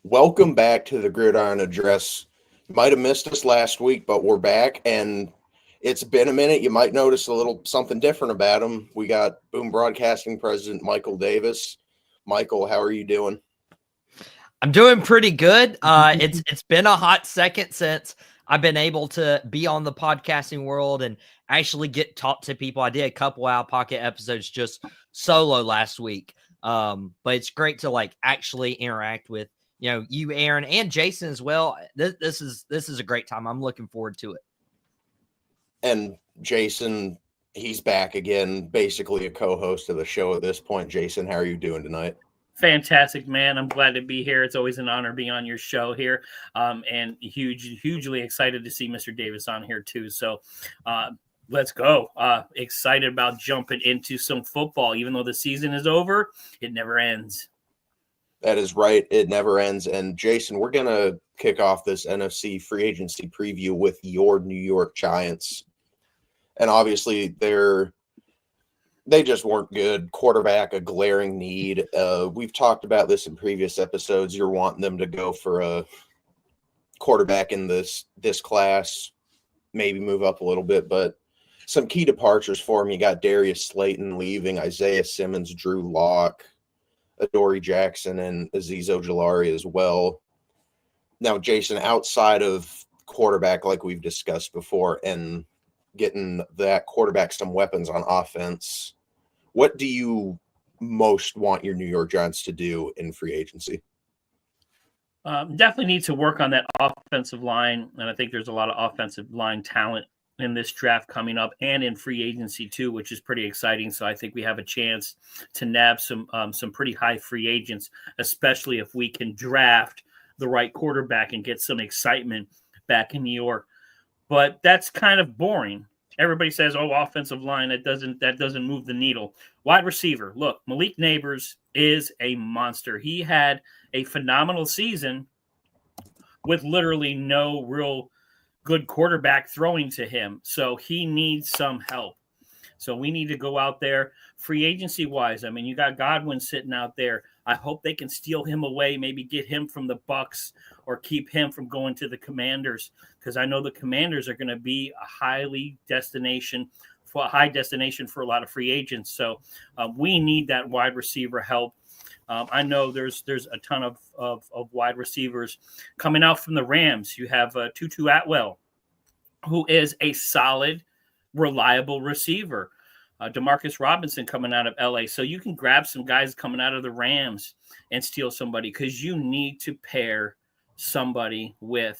Welcome back to the Gridiron Address. You might have missed us last week, but we're back, and it's been a minute. You might notice a little something different about him. We got Boom Broadcasting President Michael Davis. Michael, how are you doing? I'm doing pretty good. It's been a hot second since I've been able to be on the podcasting world and actually get talk to people. I did a couple out of pocket episodes just solo last week. But it's great to actually interact with you, Aaron, and Jason as well. This is a great time. I'm looking forward to it. And Jason, he's back again, basically a co-host of the show at this point. Jason, how are you doing tonight? Fantastic, man. I'm glad to be here. It's always an honor to be on your show here. And hugely excited to see Mr. Davis on here too. So let's go. Excited about jumping into some football. Even though the season is over, it never ends. That is right. It never ends. And Jason, we're going to kick off this NFC free agency preview with your New York Giants. And obviously they just weren't good. Quarterback, a glaring need. We've talked about this in previous episodes. You're wanting them to go for a quarterback in this class, maybe move up a little bit, but some key departures for him. You got Darius Slayton leaving, Isaiah Simmons, Drew Lock, Adoree Jackson, and Azeez Ojulari as well. Now, Jason, outside of quarterback, like we've discussed before, and getting that quarterback some weapons on offense, what do you most want your New York Giants to do in free agency? Definitely need to work on that offensive line, and I think there's a lot of offensive line talent in this draft coming up and in free agency too, which is pretty exciting. So I think we have a chance to nab some pretty high free agents, especially if we can draft the right quarterback and get some excitement back in New York. But that's kind of boring. Everybody says, "Oh, offensive line, that doesn't move the needle." Wide receiver, look, Malik Neighbors is a monster. He had a phenomenal season with literally no real good quarterback throwing to him. So he needs some help. So we need to go out there free agency wise. I mean, you got Godwin sitting out there. I hope they can steal him away, maybe get him from the Bucks or keep him from going to the Commanders, because I know the Commanders are going to be a high destination for a lot of free agents. So we need that wide receiver help. I know there's a ton of wide receivers coming out from the Rams. You have Tutu Atwell, who is a solid, reliable receiver. Demarcus Robinson coming out of LA. So you can grab some guys coming out of the Rams and steal somebody, because you need to pair somebody with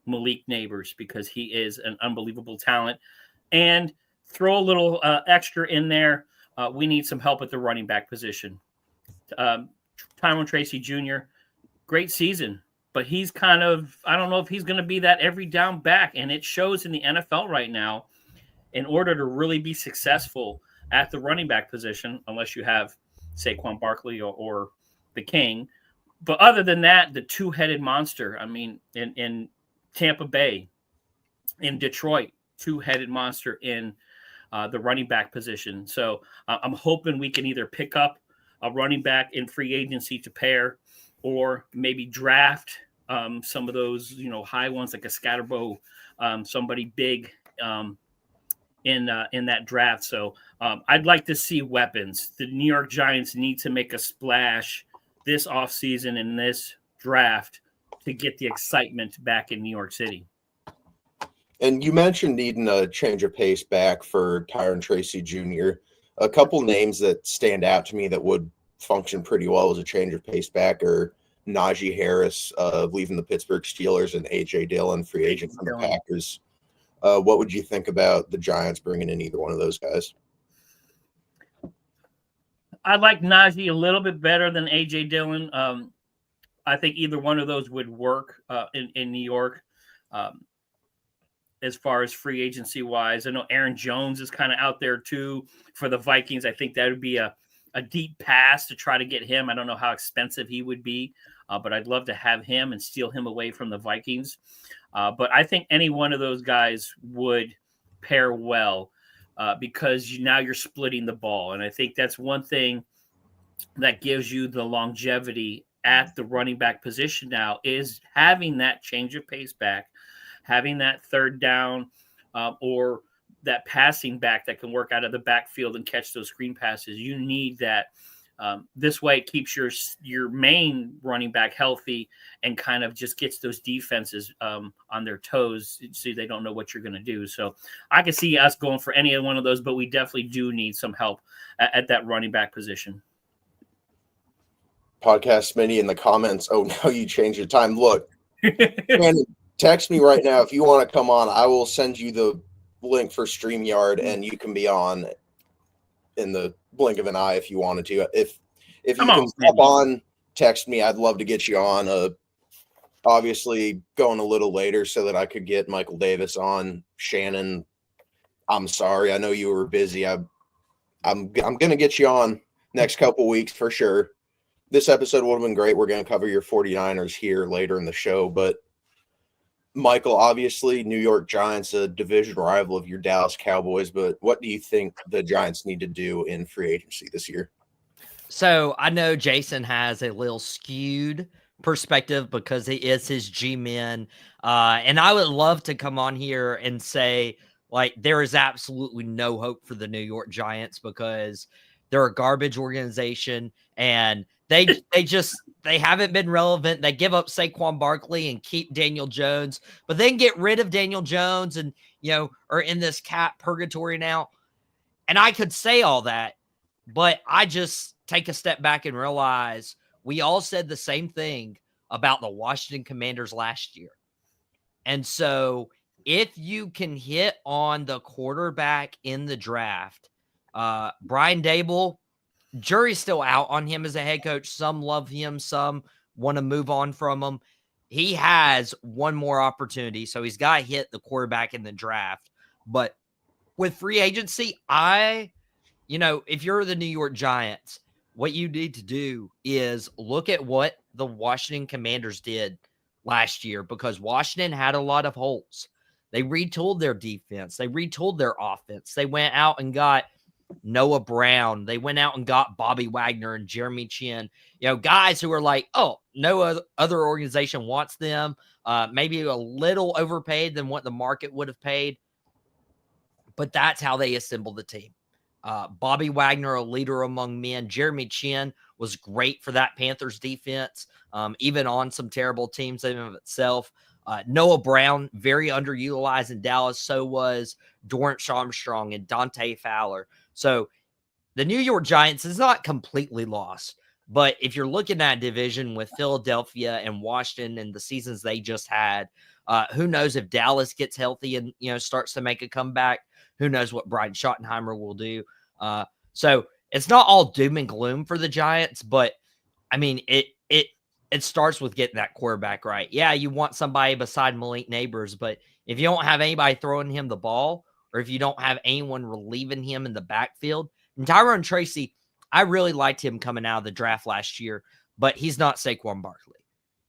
Malik Neighbors, because he is an unbelievable talent. And throw a little extra in there. We need some help at the running back position. Tyrone Tracy Jr., great season, but he's kind of, I don't know if he's going to be that every down back. And it shows in the NFL right now. In order to really be successful at the running back position, unless you have Saquon Barkley or the King. But other than that, the two-headed monster, I mean, in Tampa Bay, in Detroit, two-headed monster in the running back position. So I'm hoping we can either pick up a running back in free agency to pair, or maybe draft some of those, high ones like a Scatterbo, somebody big in that draft. So I'd like to see weapons. The New York Giants need to make a splash this offseason in this draft to get the excitement back in New York City. And you mentioned needing a change of pace back for Tyrone Tracy Jr. A couple names that stand out to me that would function pretty well as a change of pace back are Najee Harris leaving the Pittsburgh Steelers and A.J. Dillon, free agent from the Packers. What would you think about the Giants bringing in either one of those guys? I like Najee a little bit better than A.J. Dillon. I think either one of those would work in New York as far as free agency wise. I know Aaron Jones is kind of out there too for the Vikings. I think that would be a deep pass to try to get him. I don't know how expensive he would be, but I'd love to have him and steal him away from the Vikings. But I think any one of those guys would pair well because now you're splitting the ball. And I think that's one thing that gives you the longevity at the running back position now is having that change of pace back, having that third down or that passing back that can work out of the backfield and catch those screen passes. You need that. This way it keeps your main running back healthy and kind of just gets those defenses on their toes so they don't know what you're going to do. So I can see us going for any one of those, but we definitely do need some help at that running back position. Podcast Mini in the comments. Oh, now you changed your time. Look, Brandon, text me right now if you want to come on. I will send you the link for StreamYard, and you can be on in the blink of an eye if you wanted to. If you can hop on, text me. I'd love to get you on. Obviously going a little later so that I could get Michael Davis on. Shannon, I'm sorry. I know you were busy. I'm gonna get you on next couple weeks for sure. This episode would have been great. We're going to cover your 49ers here later in the show, but Michael, obviously New York Giants, a division rival of your Dallas Cowboys, but what do you think the Giants need to do in free agency this year? So I know Jason has a little skewed perspective because he is his G-men. And I would love to come on here and say, like, there is absolutely no hope for the New York Giants because they're a garbage organization and they haven't been relevant. They give up Saquon Barkley and keep Daniel Jones, but then get rid of Daniel Jones and, are in this cap purgatory now. And I could say all that, but I just take a step back and realize we all said the same thing about the Washington Commanders last year. And so if you can hit on the quarterback in the draft, Brian Dable, jury's still out on him as a head coach. Some love him. Some want to move on from him. He has one more opportunity. So he's got to hit the quarterback in the draft. But with free agency, if you're the New York Giants, what you need to do is look at what the Washington Commanders did last year because Washington had a lot of holes. They retooled their defense. They retooled their offense. They went out and got Noah Brown. They went out and got Bobby Wagner and Jeremy Chin, guys who are like, oh, no other organization wants them. Maybe a little overpaid than what the market would have paid. But that's how they assembled the team. Bobby Wagner, a leader among men. Jeremy Chin was great for that Panthers defense, even on some terrible teams in and of itself. Noah Brown, very underutilized in Dallas. So was Dorrance Armstrong and Dante Fowler. So the New York Giants is not completely lost. But if you're looking at division with Philadelphia and Washington and the seasons they just had, who knows if Dallas gets healthy and, starts to make a comeback. Who knows what Brian Schottenheimer will do. So it's not all doom and gloom for the Giants, but I mean, it starts with getting that quarterback right. Yeah, you want somebody beside Malik Neighbors, but if you don't have anybody throwing him the ball, or if you don't have anyone relieving him in the backfield, and Tyrone Tracy, I really liked him coming out of the draft last year, but he's not Saquon Barkley.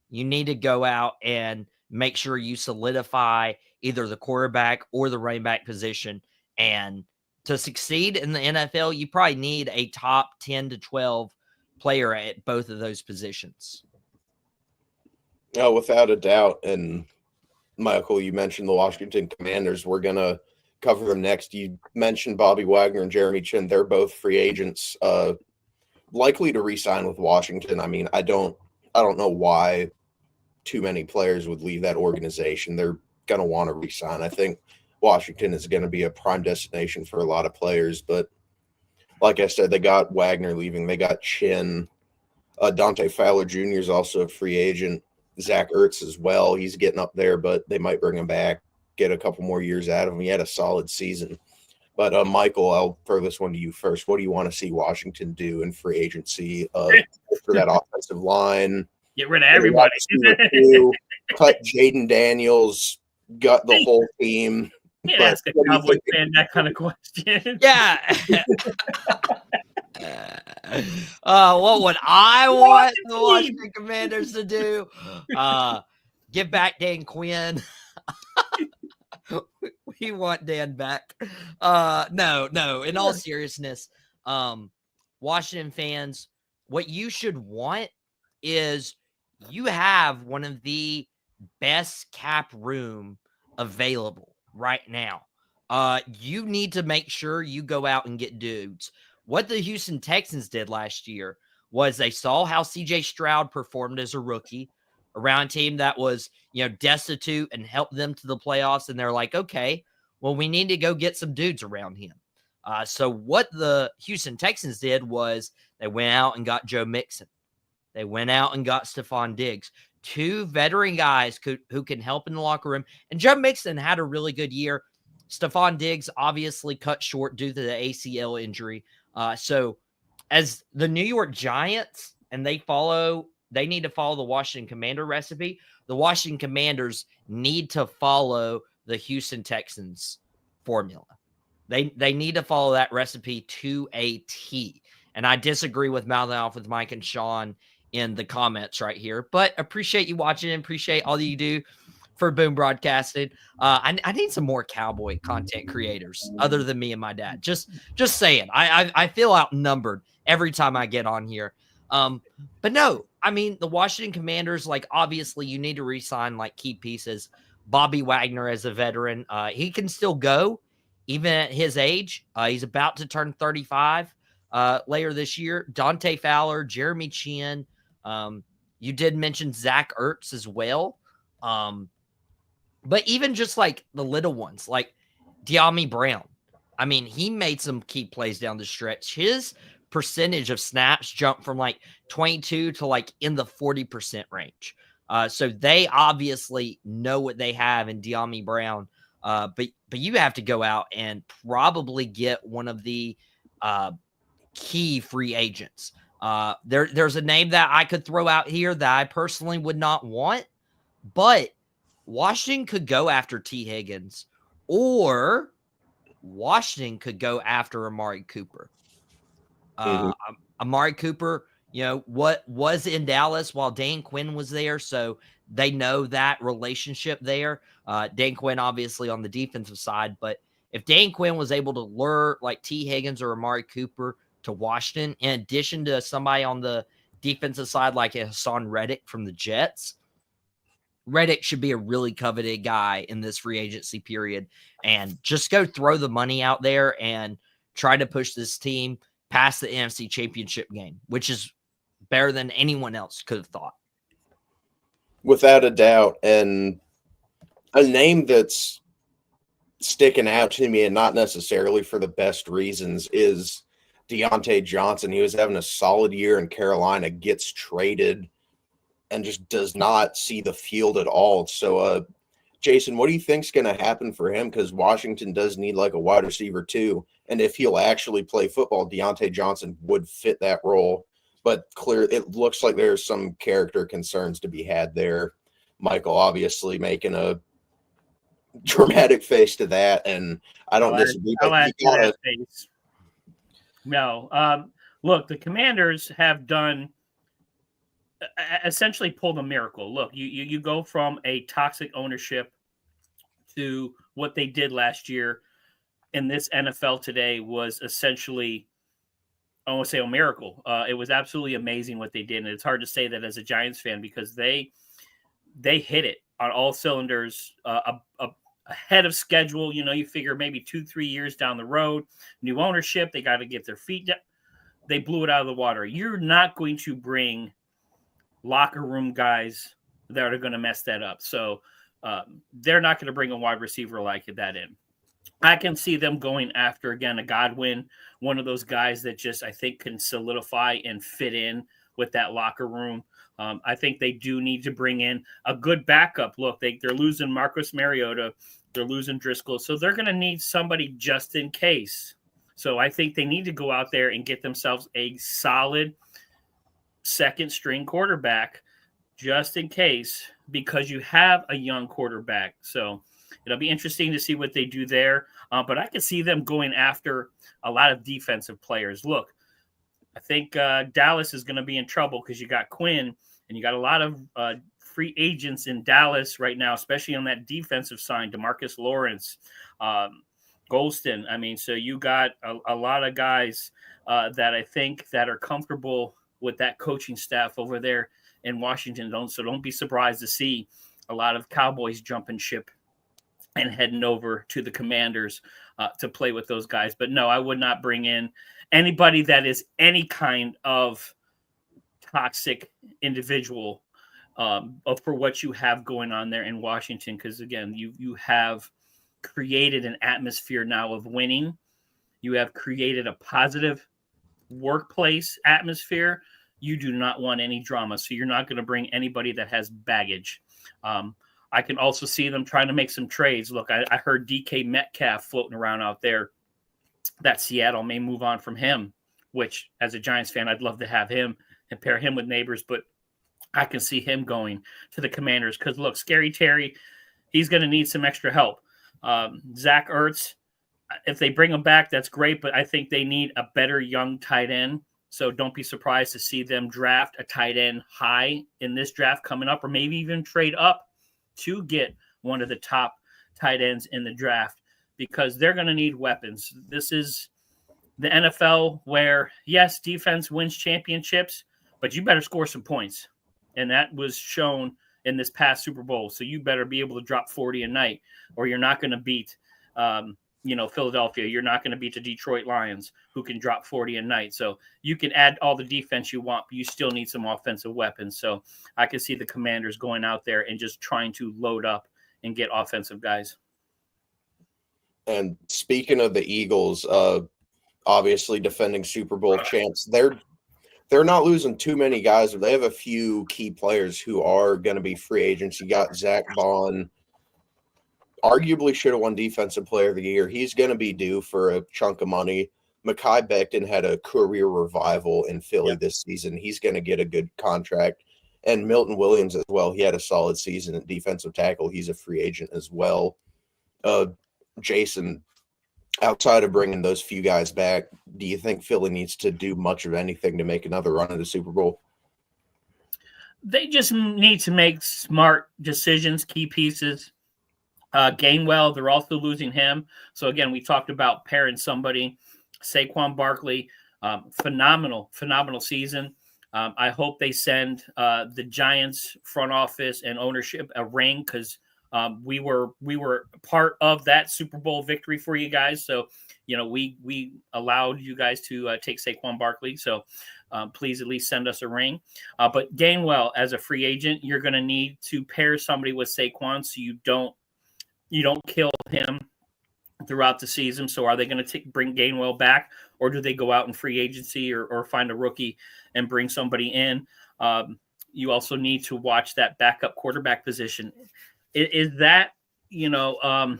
You need to go out and make sure you solidify either the quarterback or the running back position. And to succeed in the NFL, you probably need a top 10 to 12 player at both of those positions. Oh, without a doubt. And Michael, you mentioned the Washington Commanders. We're going to cover them next. You mentioned Bobby Wagner and Jeremy Chin. They're both free agents, likely to re-sign with Washington. I mean, I don't know why too many players would leave that organization. They're going to want to re-sign. I think Washington is going to be a prime destination for a lot of players. But like I said, they got Wagner leaving. They got Chin. Dante Fowler Jr. is also a free agent. Zach Ertz as well. He's getting up there, but they might bring him back, get a couple more years out of him. He had a solid season. But, Michael, I'll throw this one to you first. What do you want to see Washington do in free agency for that offensive line? Get rid of everybody. Cut Jaden Daniels, gut the whole team. Yeah, ask a Cowboy fan that kind of question. Yeah. What would I want the Washington Commanders to do? Give back Dan Quinn. We want Dan back. No. In all seriousness, Washington fans, what you should want is you have one of the best cap room available right now. You need to make sure you go out and get dudes. What the Houston Texans did last year was they saw how CJ Stroud performed as a rookie around a team that was, destitute and helped them to the playoffs. And they're like, okay, well, we need to go get some dudes around him. So what the Houston Texans did was they went out and got Joe Mixon. They went out and got Stefon Diggs, two veteran guys who can help in the locker room. And Joe Mixon had a really good year. Stefon Diggs obviously cut short due to the ACL injury. So as the New York Giants, and they need to follow the Washington Commander recipe. The Washington Commanders need to follow the Houston Texans formula. They need to follow that recipe to a T. And I disagree with mouthing off with Mike and Sean in the comments right here, but appreciate you watching and appreciate all that you do for Boom Broadcasting. I need some more cowboy content creators other than me and my dad. Just saying, I feel outnumbered every time I get on here. But no, I mean, the Washington Commanders, like, obviously you need to re-sign like key pieces. Bobby Wagner as a veteran, he can still go even at his age. He's about to turn 35 later this year. Dante Fowler, Jeremy Chin. You did mention Zach Ertz as well. But even just like the little ones, like De'Ami Brown. I mean, he made some key plays down the stretch. His percentage of snaps jumped from like 22 to like in the 40% range. So they obviously know what they have in De'Ami Brown. But you have to go out and probably get one of the key free agents. There's a name that I could throw out here that I personally would not want, but Washington could go after T. Higgins, or Washington could go after Amari Cooper. Amari Cooper, what was in Dallas while Dan Quinn was there, so they know that relationship there. Dan Quinn obviously on the defensive side, but if Dan Quinn was able to lure like T. Higgins or Amari Cooper to Washington, in addition to somebody on the defensive side like Hassan Reddick from the Jets, Reddick should be a really coveted guy in this free agency period. And just go throw the money out there and try to push this team past the NFC Championship game, which is better than anyone else could have thought. Without a doubt. And a name that's sticking out to me, and not necessarily for the best reasons, is Deontay Johnson. He was having a solid year in Carolina, gets traded, and just does not see the field at all. So, Jason, what do you think's going to happen for him? Because Washington does need like a wide receiver too. And if he'll actually play football, Deontay Johnson would fit that role. But it looks like there's some character concerns to be had there. Michael obviously making a dramatic face to that, and I don't disagree. No, look, the Commanders have done essentially pulled a miracle. Look, you go from a toxic ownership to what they did last year in this NFL today was essentially, I won't say a miracle. It was absolutely amazing what they did. And it's hard to say that as a Giants fan because they hit it on all cylinders ahead of schedule. You figure maybe 2-3 years down the road, new ownership, they got to get their feet down. They blew it out of the water. You're not going to bring locker room guys that are going to mess that up. So they're not going to bring a wide receiver like that in. I can see them going after, again, a Godwin, one of those guys that just, I think, can solidify and fit in with that locker room. I think they do need to bring in a good backup. Look, they're losing Marcus Mariota. They're losing Driscoll. So they're going to need somebody just in case. So I think they need to go out there and get themselves a solid second-string quarterback just in case, because you have a young quarterback. So it'll be interesting to see what they do there. But I can see them going after a lot of defensive players. Look, I think Dallas is going to be in trouble because you got Quinn and you got a lot of free agents in Dallas right now, especially on that defensive side, DeMarcus Lawrence, Golston. I mean, so you got a lot of guys that I think that are comfortable with that coaching staff over there in Washington. Don't be surprised to see a lot of Cowboys jumping ship and heading over to the Commanders to play with those guys. But no, I would not bring in anybody that is any kind of toxic individual for what you have going on there in Washington. Because again, you have created an atmosphere now of winning. You have created a positive workplace atmosphere. You do not want any drama. So you're not going to bring anybody that has baggage. I can also see them trying to make some trades. Look, I heard DK Metcalf floating around out there that Seattle may move on from him, which as a Giants fan, I'd love to have him and pair him with Neighbors, but I can see him going to the Commanders because, look, Scary Terry, he's going to need some extra help. Zach Ertz, if they bring him back, that's great, but I think they need a better young tight end. So don't be surprised to see them draft a tight end high in this draft coming up, or maybe even trade up to get one of the top tight ends in the draft, because they're going to need weapons. This is the NFL where, yes, defense wins championships, but you better score some points. And that was shown in this past Super Bowl. So you better be able to drop 40 a night, or you're not going to beat, Philadelphia. You're not going to beat the Detroit Lions, who can drop 40 a night. So you can add all the defense you want, but you still need some offensive weapons. So I can see the Commanders going out there and just trying to load up and get offensive guys. And speaking of the Eagles, obviously defending Super Bowl champs, they're not losing too many guys, but they have a few key players who are going to be free agents. You got Zach Bond, arguably should have won Defensive Player of the Year. He's going to be due for a chunk of money. Mekhi Becton had a career revival in Philly this season. He's going to get a good contract. And Milton Williams as well. He had a solid season at defensive tackle. He's a free agent as well. Jason, outside of bringing those few guys back, do you think Philly needs to do much of anything to make another run at the Super Bowl? They just need to make smart decisions, key pieces. Gainwell, they're also losing him. So, again, we talked about pairing somebody. Saquon Barkley, phenomenal season. I hope they send the Giants front office and ownership a ring, because we were part of that Super Bowl victory for you guys. So, we allowed you guys to take Saquon Barkley. So please at least send us a ring. But Gainwell, as a free agent, you're going to need to pair somebody with Saquon so you don't kill him throughout the season. So are they going to bring Gainwell back, or do they go out in free agency or find a rookie and bring somebody in? You also need to watch that backup quarterback position. Is that going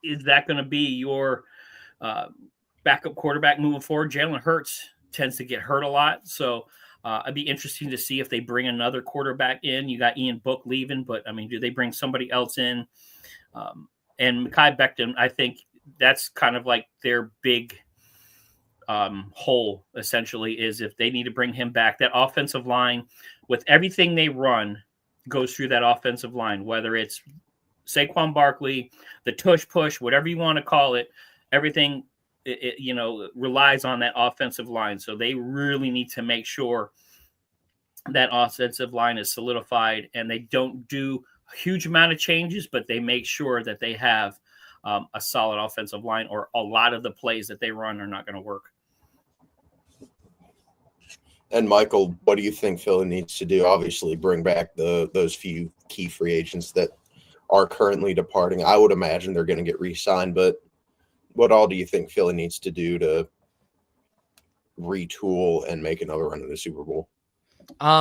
to be your backup quarterback moving forward? Jalen Hurts tends to get hurt a lot. So it'd be interesting to see if they bring another quarterback in. You got Ian Book leaving, but do they bring somebody else in? And Mekhi Becton, I think that's kind of like their big hole, essentially, is if they need to bring him back. That offensive line, with everything they run, goes through that offensive line, whether it's Saquon Barkley, the tush push, whatever you want to call it, everything, relies on that offensive line. So they really need to make sure that offensive line is solidified, and they don't do a huge amount of changes, but they make sure that they have a solid offensive line, or a lot of the plays that they run are not going to work. And Michael, what do you think Philly needs to do? Obviously, bring back those few key free agents that are currently departing. I would imagine they're going to get re-signed, but what all do you think Philly needs to do to retool and make another run at the Super Bowl?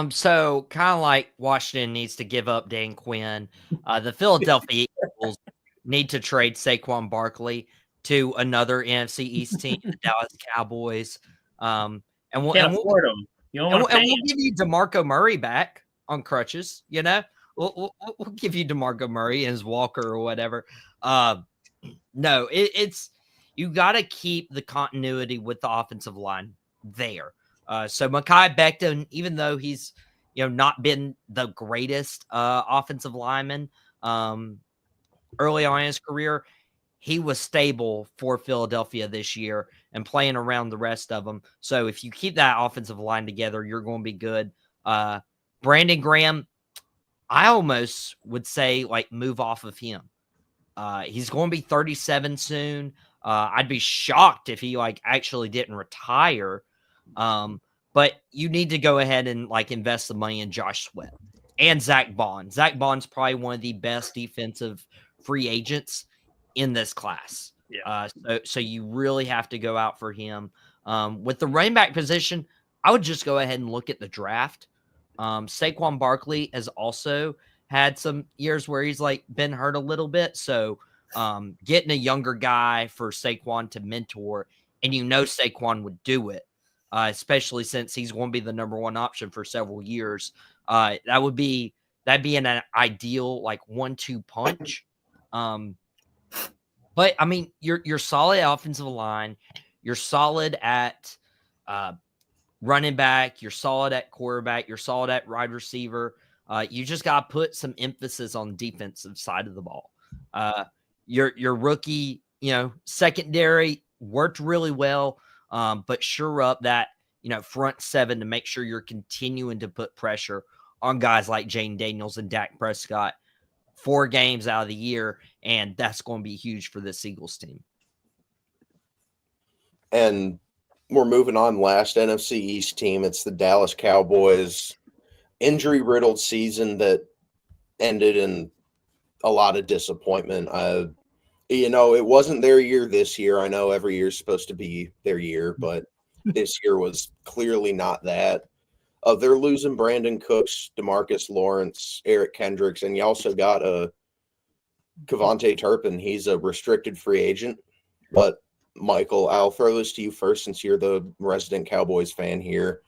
So kind of like Washington needs to give up Dan Quinn, the Philadelphia Eagles need to trade Saquon Barkley to another NFC East team, the Dallas Cowboys. And we'll give you DeMarco Murray back on crutches. We'll give you DeMarco Murray and his walker or whatever. No, it's you got to keep the continuity with the offensive line there. So Mekhi Becton, even though he's not been the greatest offensive lineman early on in his career, he was stable for Philadelphia this year and playing around the rest of them. So if you keep that offensive line together, you're going to be good. Brandon Graham, I almost would say like move off of him. He's going to be 37 soon. I'd be shocked if he like actually didn't retire. But you need to go ahead and like invest the money in Josh Sweat and Zach Bond. Zach Bond's probably one of the best defensive free agents in this class. Yeah. So you really have to go out for him. With the running back position, I would just go ahead and look at the draft. Saquon Barkley has also had some years where he's like been hurt a little bit. So getting a younger guy for Saquon to mentor, and Saquon would do it, especially since he's going to be the number one option for several years. That'd be an ideal like 1-2 punch. But I mean, you're solid at offensive line, you're solid at running back, you're solid at quarterback, you're solid at wide receiver. You just got to put some emphasis on the defensive side of the ball. Your rookie, secondary worked really well, but sure up that front seven to make sure you're continuing to put pressure on guys like Jane Daniels and Dak Prescott 4 games out of the year, and that's going to be huge for this Eagles team. And we're moving on. Last NFC East team, it's the Dallas Cowboys. Injury-riddled season that ended in a lot of disappointment. It wasn't their year this year. I know every year is supposed to be their year, but this year was clearly not that. They're losing Brandon Cooks, DeMarcus Lawrence, Eric Kendricks, and you also got Kevontae Turpin. He's a restricted free agent. But, Michael, I'll throw this to you first since you're the resident Cowboys fan here.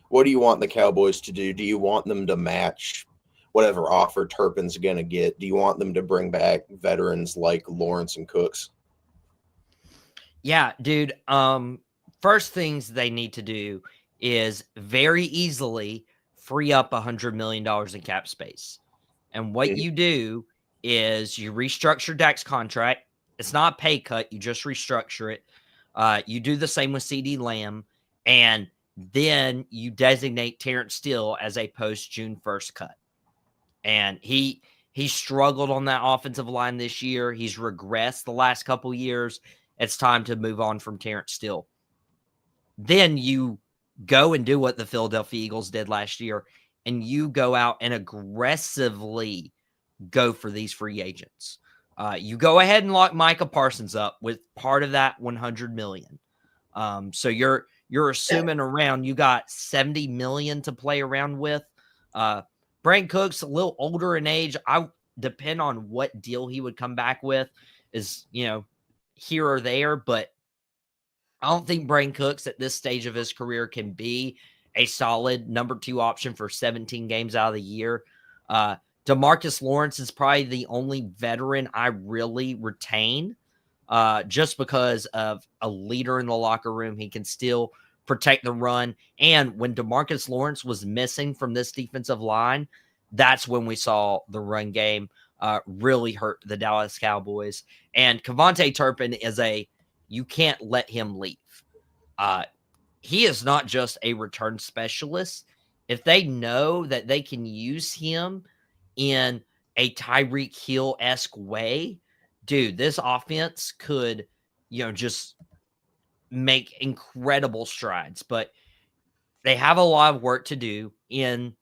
What do you want the Cowboys to do? Do you want them to match whatever offer Turpin's going to get? Do you want them to bring back veterans like Lawrence and Cooks? Yeah, dude. First things they need to do is very easily free up $100 million in cap space. And what you do is you restructure Dak's contract. It's not a pay cut. You just restructure it. You do the same with CD Lamb. And then you designate Terrence Steele as a post-June 1st cut. And he struggled on that offensive line this year. He's regressed the last couple years. It's time to move on from Terrence Steele. Then you go and do what the Philadelphia Eagles did last year, and you go out and aggressively go for these free agents. You go ahead and lock Micah Parsons up with part of that $100 million. So you're assuming around you got $70 million to play around with. Brandon Cooks a little older in age. I depend on what deal he would come back with is here or there, but I don't think Brandon Cooks at this stage of his career can be a solid number 2 option for 17 games out of the year. DeMarcus Lawrence is probably the only veteran I really retain, just because of a leader in the locker room. He can still protect the run. And when DeMarcus Lawrence was missing from this defensive line, that's when we saw the run game really hurt the Dallas Cowboys. And Kevontae Turpin is you can't let him leave. He is not just a return specialist. If they know that they can use him in a Tyreek Hill-esque way, dude, this offense could, just make incredible strides. But they have a lot of work to do in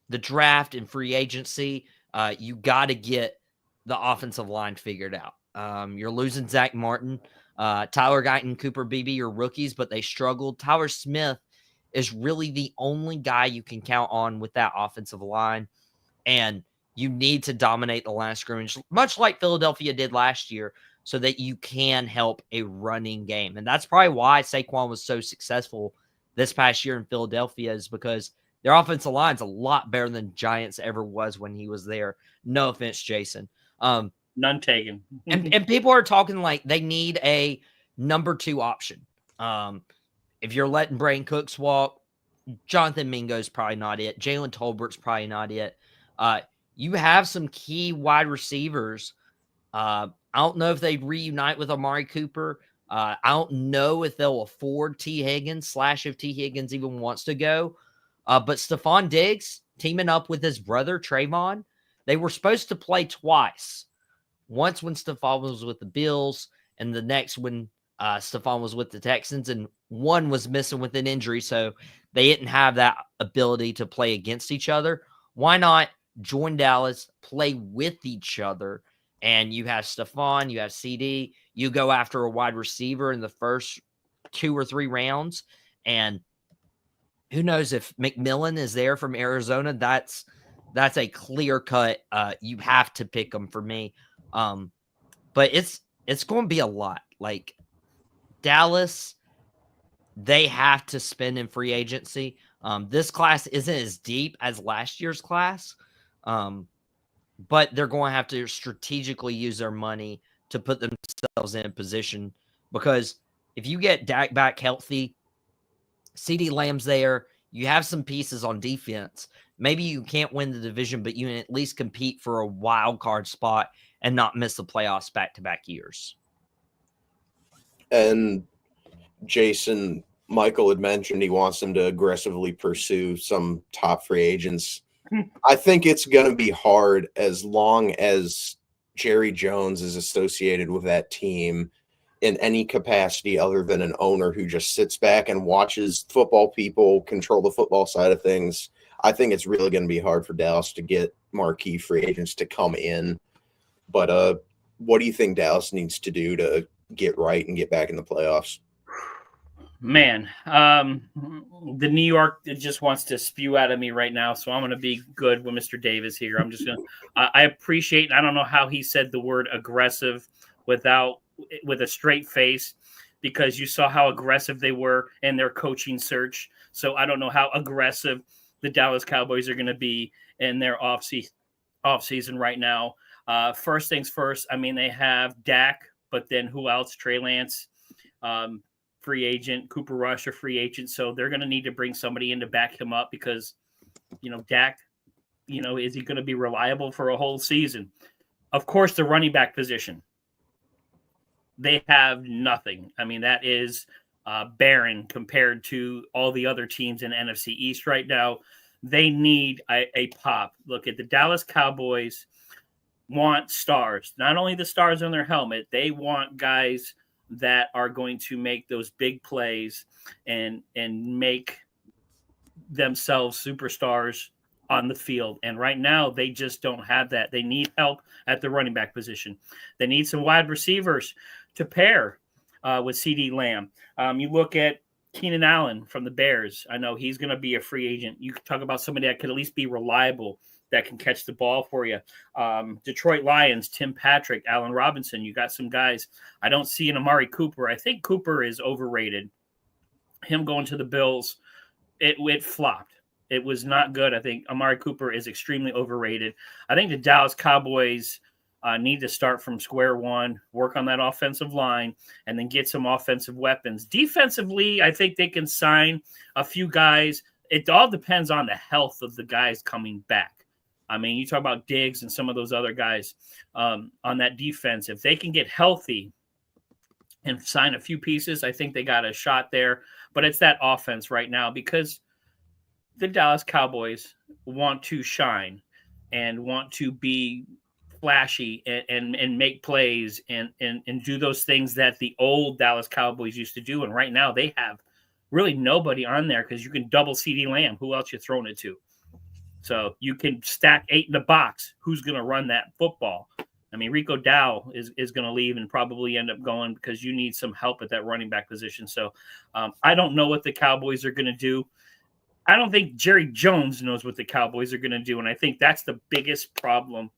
the draft and free agency. You got to get the offensive line figured out. You're losing Zach Martin. Tyler Guyton, Cooper Beebe are rookies, but they struggled. Tyler Smith is really the only guy you can count on with that offensive line. And you need to dominate the line of scrimmage, much like Philadelphia did last year, so that you can help a running game. And that's probably why Saquon was so successful this past year in Philadelphia, is because their offensive line's a lot better than Giants ever was when he was there. No offense, Jason. None taken. and people are talking like they need a number 2 option. If you're letting Brandon Cooks walk, Jonathan Mingo's probably not it. Jalen Tolbert's probably not it. You have some key wide receivers. I don't know if they'd reunite with Amari Cooper. I don't know if they'll afford T. Higgins / if T. Higgins even wants to go. But Stefon Diggs, teaming up with his brother Trayvon. They were supposed to play twice. Once when Stefon was with the Bills, and the next when Stefon was with the Texans, and one was missing with an injury, so they didn't have that ability to play against each other. Why not join Dallas, play with each other, and you have Stefon, you have CD, you go after a wide receiver in the first 2 or 3 rounds, and who knows if McMillan is there from Arizona? That's a clear cut. You have to pick them for me. But it's going to be a lot. Like Dallas, they have to spend in free agency. This class isn't as deep as last year's class, but they're going to have to strategically use their money to put themselves in position, because if you get Dak back healthy, CeeDee Lamb's there, you have some pieces on defense. Maybe you can't win the division, but you can at least compete for a wild card spot and not miss the playoffs back-to-back years. And Jason, Michael had mentioned he wants them to aggressively pursue some top free agents. I think it's going to be hard as long as Jerry Jones is associated with that team in any capacity other than an owner who just sits back and watches football people control the football side of things. I think it's really going to be hard for Dallas to get marquee free agents to come in. But what do you think Dallas needs to do to get right and get back in the playoffs? Man, the New York just wants to spew out of me right now, so I'm going to be good with Mr. Davis here. I'm just going to I appreciate, I don't know how he said the word aggressive with a straight face, because you saw how aggressive they were in their coaching search. So I don't know how aggressive the Dallas Cowboys are going to be in their offseason right now. First things first, I mean, they have Dak, but then who else? Trey Lance, free agent, Cooper Rush, a free agent. So they're going to need to bring somebody in to back him up, because, Dak, is he going to be reliable for a whole season? Of course, the running back position, they have nothing. I mean, that is barren compared to all the other teams in NFC East right now. They need a pop. Look at the Dallas Cowboys want stars, not only the stars on their helmet, they want guys that are going to make those big plays and make themselves superstars on the field. And right now they just don't have that. They need help at the running back position. They need some wide receivers to pair with CD Lamb. You look at Keenan Allen from the Bears. I know he's going to be a free agent. You can talk about somebody that could at least be reliable, that can catch the ball for you. Detroit Lions, Tim Patrick, Allen Robinson. You got some guys. I don't see an Amari Cooper. I think Cooper is overrated. Him going to the Bills, it flopped. It was not good. I think Amari Cooper is extremely overrated. I think the Dallas Cowboys need to start from square one, work on that offensive line, and then get some offensive weapons. Defensively, I think they can sign a few guys. It all depends on the health of the guys coming back. I mean, you talk about Diggs and some of those other guys on that defense. If they can get healthy and sign a few pieces, I think they got a shot there. But it's that offense right now, because the Dallas Cowboys want to shine and want to be flashy and make plays and do those things that the old Dallas Cowboys used to do. And right now they have really nobody on there, because you can double CD Lamb. Who else you throwing it to? So you can stack 8 in the box. Who's going to run that football? I mean, Rico Dow is going to leave and probably end up going, because you need some help at that running back position. So I don't know what the Cowboys are going to do. I don't think Jerry Jones knows what the Cowboys are going to do. And I think that's the biggest problem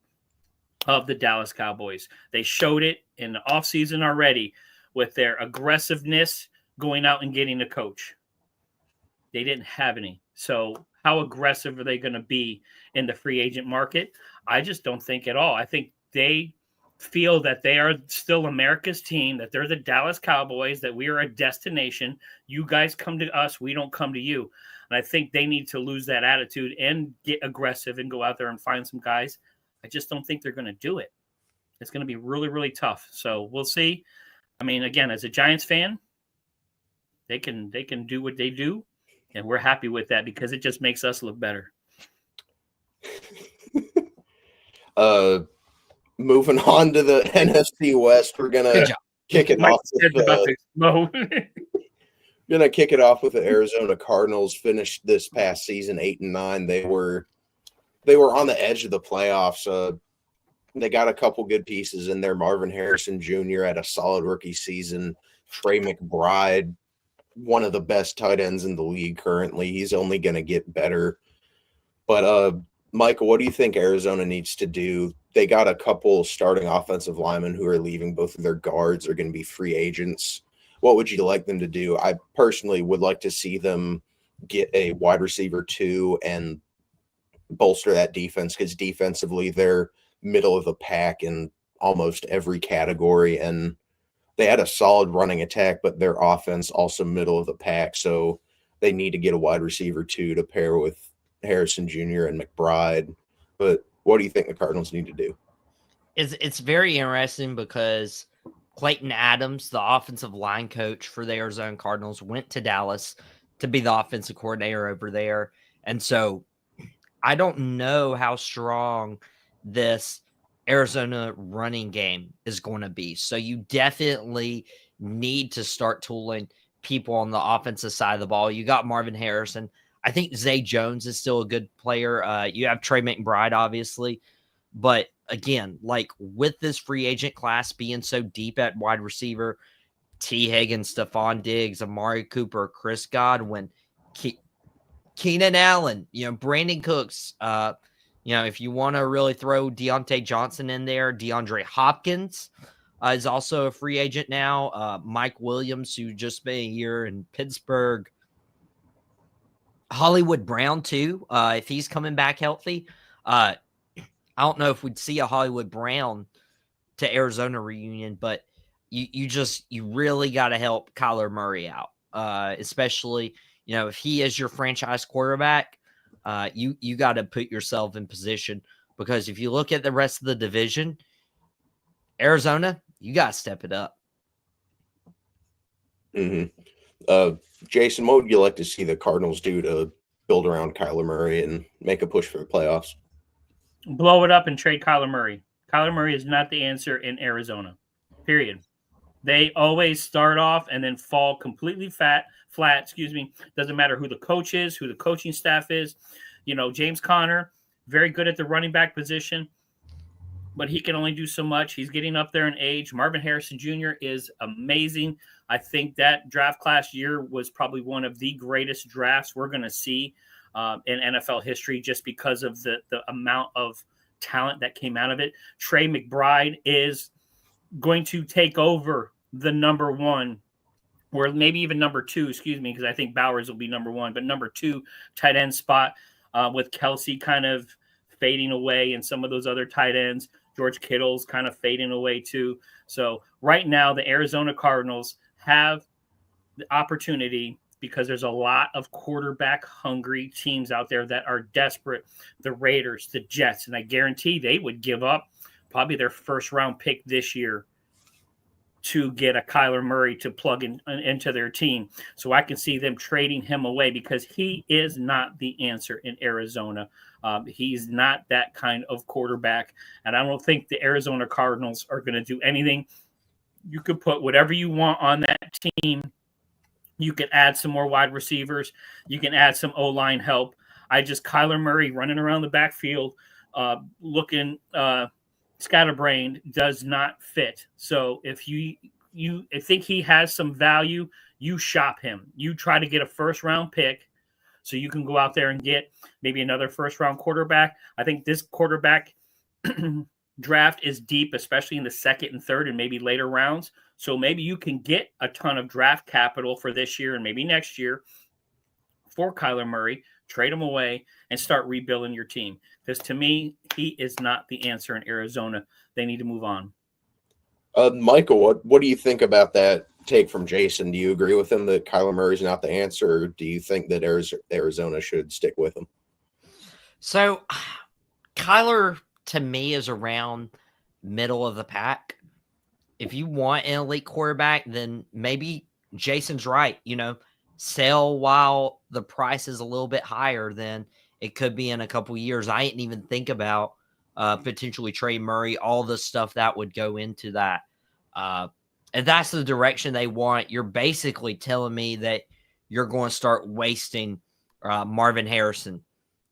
of the Dallas Cowboys. They showed it in the offseason already with their aggressiveness going out and getting a coach. They didn't have any. So how aggressive are they going to be in the free agent market? I just don't think at all. I think they feel that they are still America's team, that they're the Dallas Cowboys, that we are a destination. You guys come to us, we don't come to you. And I think they need to lose that attitude and get aggressive and go out there and find some guys. I just don't think they're going to do it. It's going to be really, really tough. So we'll see. I mean, again, as a Giants fan, they can do what they do, and we're happy with that, because it just makes us look better. Moving on to the NFC West, we're Good gonna job. kick it Mike off. said about to explode. Gonna kick it off with the Arizona Cardinals. Finished this past season 8-9. They were on the edge of the playoffs. They got a couple good pieces in there. Marvin Harrison Jr. had a solid rookie season. Trey McBride, one of the best tight ends in the league currently. He's only going to get better. But Michael, what do you think Arizona needs to do? They got a couple starting offensive linemen who are leaving. Both of their guards are going to be free agents. What would you like them to do? I personally would like to see them get a wide receiver 2 and bolster that defense, because defensively they're middle of the pack in almost every category, and they had a solid running attack, but their offense also middle of the pack. So they need to get a wide receiver 2 to pair with Harrison Jr. and McBride. But what do you think the Cardinals need to do? It's very interesting because Clayton Adams, the offensive line coach for the Arizona Cardinals, went to Dallas to be the offensive coordinator over there. And so I don't know how strong this Arizona running game is going to be. So you definitely need to start tooling people on the offensive side of the ball. You got Marvin Harrison. I think Zay Jones is still a good player. You have Trey McBride, obviously. But again, like with this free agent class being so deep at wide receiver, T. Higgins, Stefon Diggs, Amari Cooper, Chris Godwin, Keenan Allen, Brandon Cooks, if you want to really throw Deontay Johnson in there, DeAndre Hopkins is also a free agent now. Mike Williams, who just spent a year in Pittsburgh. Hollywood Brown, too, if he's coming back healthy. I don't know if we'd see a Hollywood Brown to Arizona reunion, but you really got to help Kyler Murray out, especially, if he is your franchise quarterback. You got to put yourself in position, because if you look at the rest of the division, Arizona, you got to step it up. Mm-hmm. Jason, what would you like to see the Cardinals do to build around Kyler Murray and make a push for the playoffs? Blow it up and trade Kyler Murray. Kyler Murray is not the answer in Arizona, period. They always start off and then fall completely flat. Doesn't matter who the coach is, who the coaching staff is. James Conner, very good at the running back position, but he can only do so much. He's getting up there in age. Marvin Harrison Jr. is amazing. I think that draft class year was probably one of the greatest drafts we're going to see in NFL history, just because of the amount of talent that came out of it. Trey McBride is going to take over the number 1, or maybe even number 2, because I think Bowers will be number 1, but number 2 tight end spot with Kelsey kind of fading away and some of those other tight ends. George Kittle's kind of fading away too. So right now the Arizona Cardinals have the opportunity, because there's a lot of quarterback hungry teams out there that are desperate. The Raiders, the Jets, and I guarantee they would give up probably their first round pick this year to get a Kyler Murray to plug into their team. So I can see them trading him away, because he is not the answer in Arizona. He's not that kind of quarterback. And I don't think the Arizona Cardinals are going to do anything. You could put whatever you want on that team. You can add some more wide receivers. You can add some O-line help. Kyler Murray running around the backfield, looking scatterbrained, does not fit. So if you think he has some value, you shop him. You try to get a first-round pick so you can go out there and get maybe another first-round quarterback. I think this quarterback draft is deep, especially in the second and third and maybe later rounds. So maybe you can get a ton of draft capital for this year and maybe next year for Kyler Murray, trade him away, and start rebuilding your team. Because to me, he is not the answer in Arizona. They need to move on. Michael, what do you think about that take from Jason? Do you agree with him that Kyler Murray's not the answer, or do you think that Arizona should stick with him? So Kyler, to me, is around middle of the pack. If you want an elite quarterback, then maybe Jason's right. Sell while the price is a little bit higher than It could be in a couple years. I didn't even think about potentially Trey Murray, all the stuff that would go into that. And that's the direction they want. You're basically telling me that you're going to start wasting Marvin Harrison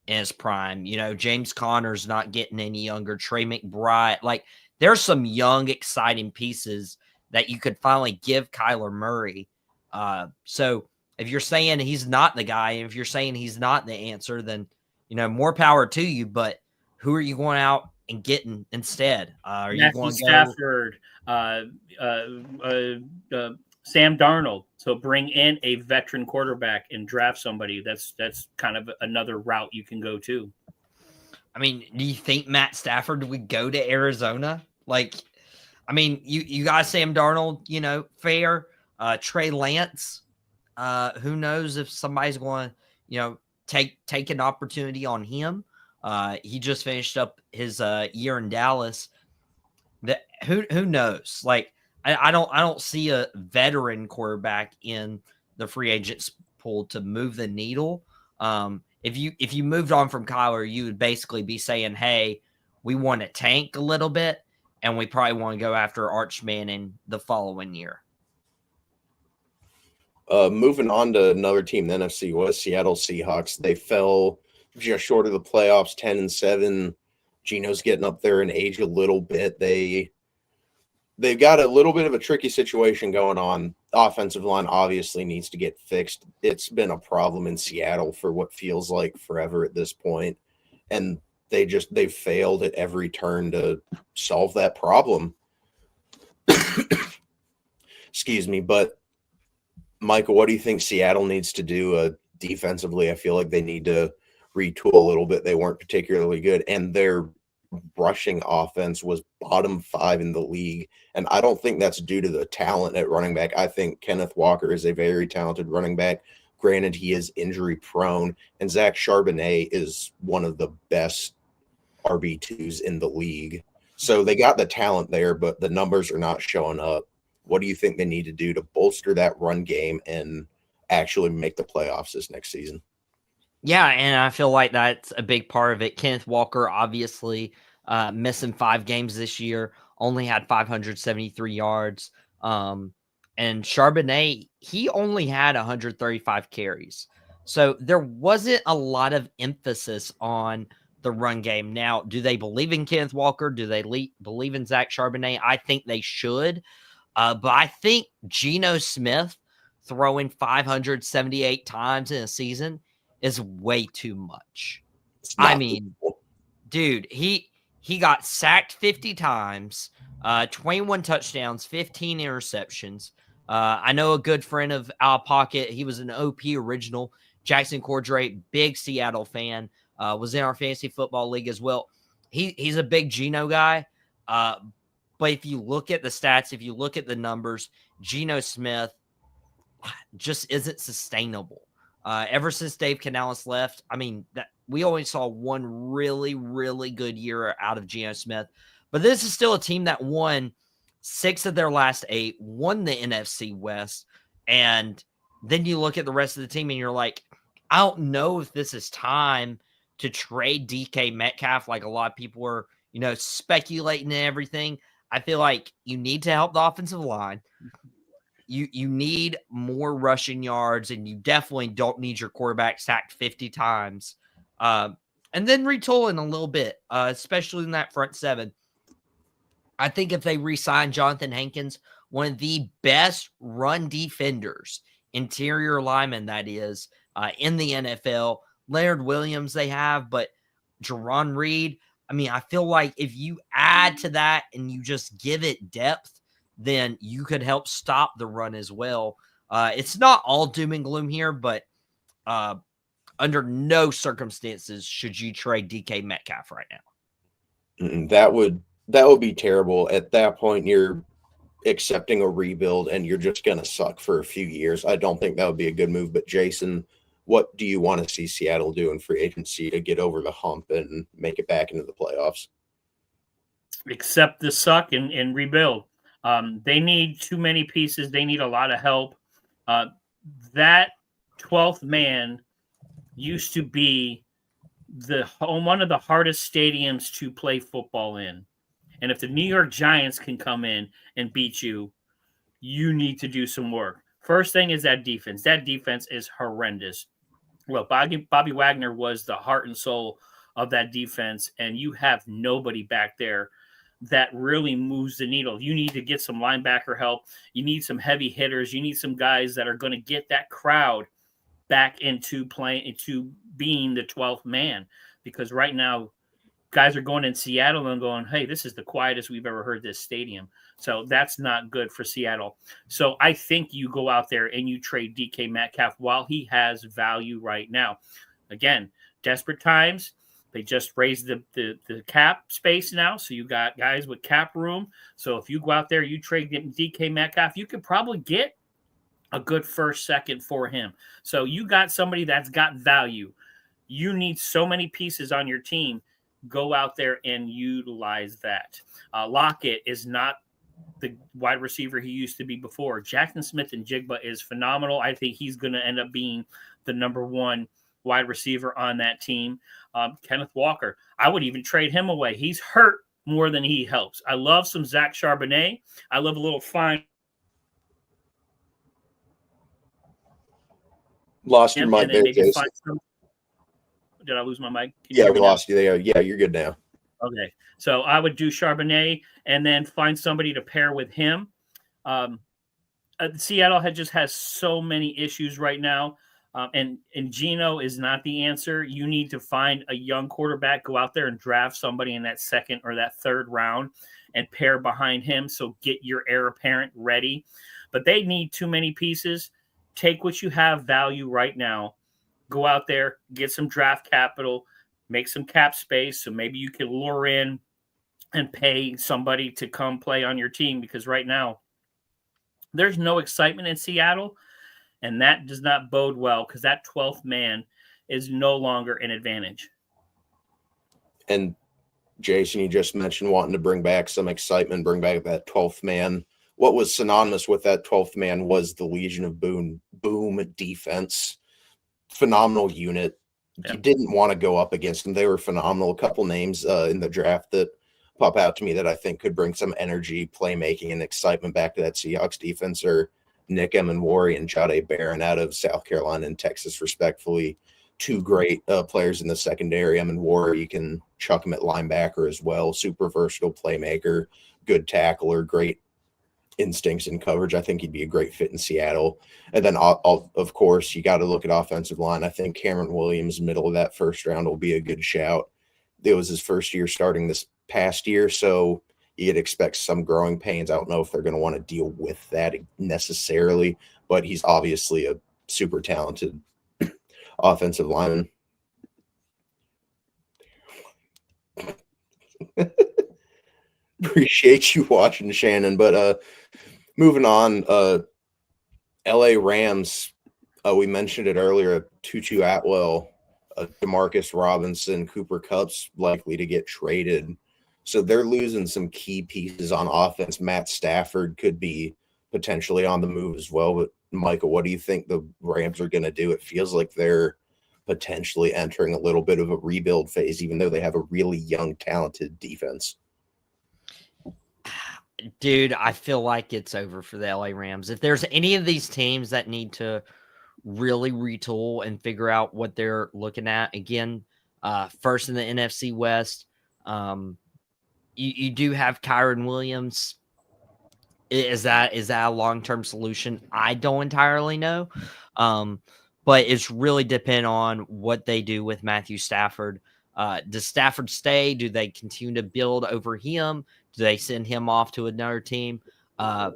in his prime. You know, James Conner's not getting any younger. Trey McBride. Like, there's some young, exciting pieces that you could finally give Kyler Murray. So if you're saying he's not the guy, if you're saying he's not the answer, then, you know, more power to you. But who are you going out and getting instead? Are you Matthew going Stafford, Sam Darnold. So bring in a veteran quarterback and draft somebody. That's kind of another route you can go to. I mean, do you think Matt Stafford would go to Arizona? Like, I mean, you got Sam Darnold, you know, fair. Trey Lance, who knows if somebody's going to, you know, take an opportunity on him. He just finished up his year in Dallas. That who knows? Like, I don't see a veteran quarterback in the free agents pool to move the needle. If you moved on from Kyler, you would basically be saying, hey, we want to tank a little bit, and we probably want to go after Arch Manning the following year. Moving on to another team in the NFC was Seattle Seahawks. They fell just short of the playoffs, 10-7. Geno's getting up there in age a little bit. They've got a little bit of a tricky situation going on. Offensive line obviously needs to get fixed. It's been a problem in Seattle for what feels like forever at this point. And they've failed at every turn to solve that problem. Excuse me. But Michael, what do you think Seattle needs to do defensively? I feel like they need to retool a little bit. They weren't particularly good. And their rushing offense was bottom 5 in the league. And I don't think that's due to the talent at running back. I think Kenneth Walker is a very talented running back. Granted, he is injury prone, and Zach Charbonnet is one of the best RB2s in the league. So they got the talent there, but the numbers are not showing up. What do you think they need to do to bolster that run game and actually make the playoffs this next season? Yeah, and I feel like that's a big part of it. Kenneth Walker, obviously, missing 5 games this year, only had 573 yards. And Charbonnet, he only had 135 carries. So there wasn't a lot of emphasis on the run game. Now, do they believe in Kenneth Walker? Do they believe in Zach Charbonnet? I think they should. But I think Geno Smith throwing 578 times in a season is way too much. I mean, dude, he got sacked 50 times, 21 touchdowns, 15 interceptions. I know a good friend of Al Pocket. He was an OP original. Jackson Cordray, big Seattle fan, was in our fantasy football league as well. He's a big Geno guy. But if you look at the stats, if you look at the numbers, Geno Smith just isn't sustainable. Ever since Dave Canales left, I mean, that we only saw one really, really good year out of Geno Smith. But this is still a team that won 6 of their last 8, won the NFC West. And then you look at the rest of the team and you're like, I don't know if this is time to trade DK Metcalf like a lot of people are, you know, speculating and everything. I feel like you need to help the offensive line. You need more rushing yards, and you definitely don't need your quarterback sacked 50 times. And then retooling a little bit, especially in that front 7. I think if they re-sign Jonathan Hankins, one of the best run defenders, interior lineman that is, in the NFL. Leonard Williams they have, but Jerron Reed, I mean, I feel like if you add to that and you just give it depth, then you could help stop the run as well. It's not all doom and gloom here, but under no circumstances should you trade DK Metcalf right now. That would be terrible. At that point, you're accepting a rebuild and you're just going to suck for a few years. I don't think that would be a good move. But Jason, what do you want to see Seattle do in free agency to get over the hump and make it back into the playoffs? Accept the suck and rebuild. They need too many pieces. They need a lot of help. That 12th man used to be one of the hardest stadiums to play football in. And if the New York Giants can come in and beat you, you need to do some work. First thing is that defense. That defense is horrendous. Well, Bobby Wagner was the heart and soul of that defense, and you have nobody back there that really moves the needle. You need to get some linebacker help. You need some heavy hitters. You need some guys that are going to get that crowd back into being the 12th man, because right now guys are going in Seattle and going, hey, this is the quietest we've ever heard this stadium. So that's not good for Seattle. So I think you go out there and you trade DK Metcalf while he has value right now. Again, desperate times. They just raised the cap space now. So you got guys with cap room. So if you go out there, you trade DK Metcalf, you could probably get a good first, second for him. So you got somebody that's got value. You need so many pieces on your team. Go out there and utilize that. Lockett is not the wide receiver he used to be before. Jackson Smith-Njigba is phenomenal. I think he's going to end up being the number one wide receiver on that team. Kenneth Walker, I would even trade him away. He's hurt more than he helps. I love some Zach Charbonnet. I love a little fine. Lost your mic there, Jason. Did I lose my mic? Yeah, we lost you there. Yeah, you're good now. Okay. So I would do Charbonnet and then find somebody to pair with him. Seattle has so many issues right now. And Geno is not the answer. You need to find a young quarterback, go out there and draft somebody in that second or that third round and pair behind him. So get your heir apparent ready. But they need too many pieces. Take what you have value right now. Go out there, get some draft capital, make some cap space. So maybe you can lure in and pay somebody to come play on your team, because right now there's no excitement in Seattle. And that does not bode well, because that 12th man is no longer an advantage. And Jason, you just mentioned wanting to bring back some excitement, bring back that 12th man. What was synonymous with that 12th man was the Legion of Boom defense. Phenomenal unit. Yeah. You didn't want to go up against them. They were phenomenal. A couple names in the draft that pop out to me that I think could bring some energy, playmaking, and excitement back to that Seahawks defense are Nick Emenwari and Jahdae Barron out of South Carolina and Texas, respectfully. Two great players in the secondary. Emenwari, you can chuck him at linebacker as well. Super versatile playmaker, good tackler, great instincts and coverage. I think he'd be a great fit in Seattle. And then, of course, you got to look at offensive line. I think Cameron Williams, middle of that first round, will be a good shout. It was his first year starting this past year, so you'd expect some growing pains. I don't know if they're going to want to deal with that necessarily, but he's obviously a super talented offensive lineman. Appreciate you watching, Shannon. But moving on, LA Rams, we mentioned it earlier, Tutu Atwell, DeMarcus Robinson, Cooper Kupp's likely to get traded. So they're losing some key pieces on offense. Matt Stafford could be potentially on the move as well. But, Michael, what do you think the Rams are going to do? It feels like they're potentially entering a little bit of a rebuild phase, even though they have a really young, talented defense. Dude, I feel like it's over for the LA Rams. If there's any of these teams that need to really retool and figure out what they're looking at, again, first in the NFC West, you do have Kyron Williams. Is that a long-term solution? I don't entirely know. But it's really depend on what they do with Matthew Stafford. Does Stafford stay? Do they continue to build over him? Do they send him off to another team? I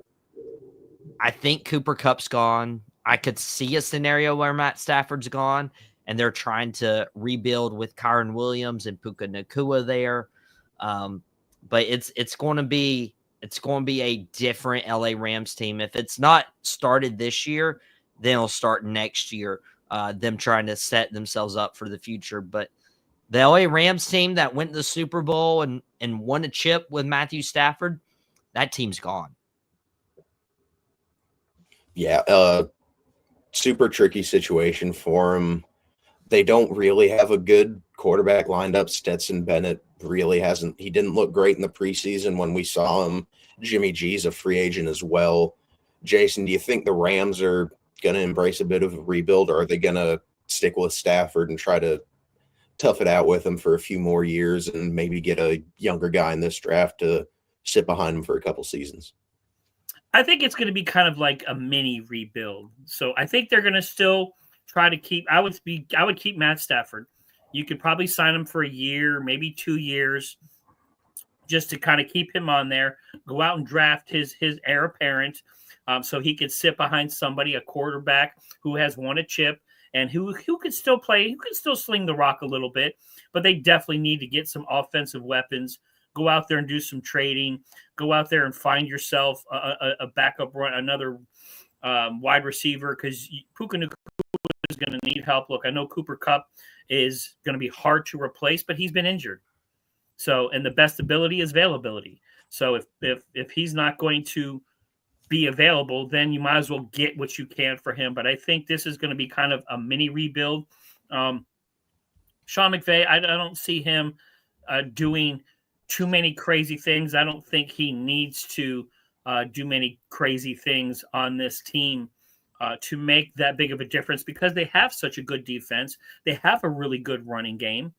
think Cooper Kupp's gone. I could see a scenario where Matt Stafford's gone and they're trying to rebuild with Kyron Williams and Puka Nacua there. But it's going to be a different LA Rams team. If it's not started this year, then it'll start next year. Them trying to set themselves up for the future. But the LA Rams team that went to the Super Bowl and won a chip with Matthew Stafford, that team's gone. Yeah, super tricky situation for them. They don't really have a good quarterback lined up. Stetson Bennett really hasn't – he didn't look great in the preseason when we saw him. Jimmy G's a free agent as well. Jason, do you think the Rams are going to embrace a bit of a rebuild, or are they going to stick with Stafford and try to tough it out with him for a few more years and maybe get a younger guy in this draft to sit behind him for a couple seasons? I think it's going to be kind of like a mini rebuild. So I think they're going to still try to keep – I would keep Matt Stafford. You could probably sign him for a year, maybe 2 years, just to kind of keep him on there. Go out and draft his heir apparent, so he could sit behind somebody, a quarterback who has won a chip and who could still play, who could still sling the rock a little bit. But they definitely need to get some offensive weapons. Go out there and do some trading. Go out there and find yourself a backup run, another wide receiver, because Puka Nacua is going to need help. Look, I know Cooper Kupp is going to be hard to replace, but he's been injured. So, and the best ability is availability. So if he's not going to be available, then you might as well get what you can for him. But I think this is going to be kind of a mini rebuild. Sean McVay, I don't see him doing too many crazy things. I don't think he needs to do many crazy things on this team to make that big of a difference, because they have such a good defense. They have a really good running game.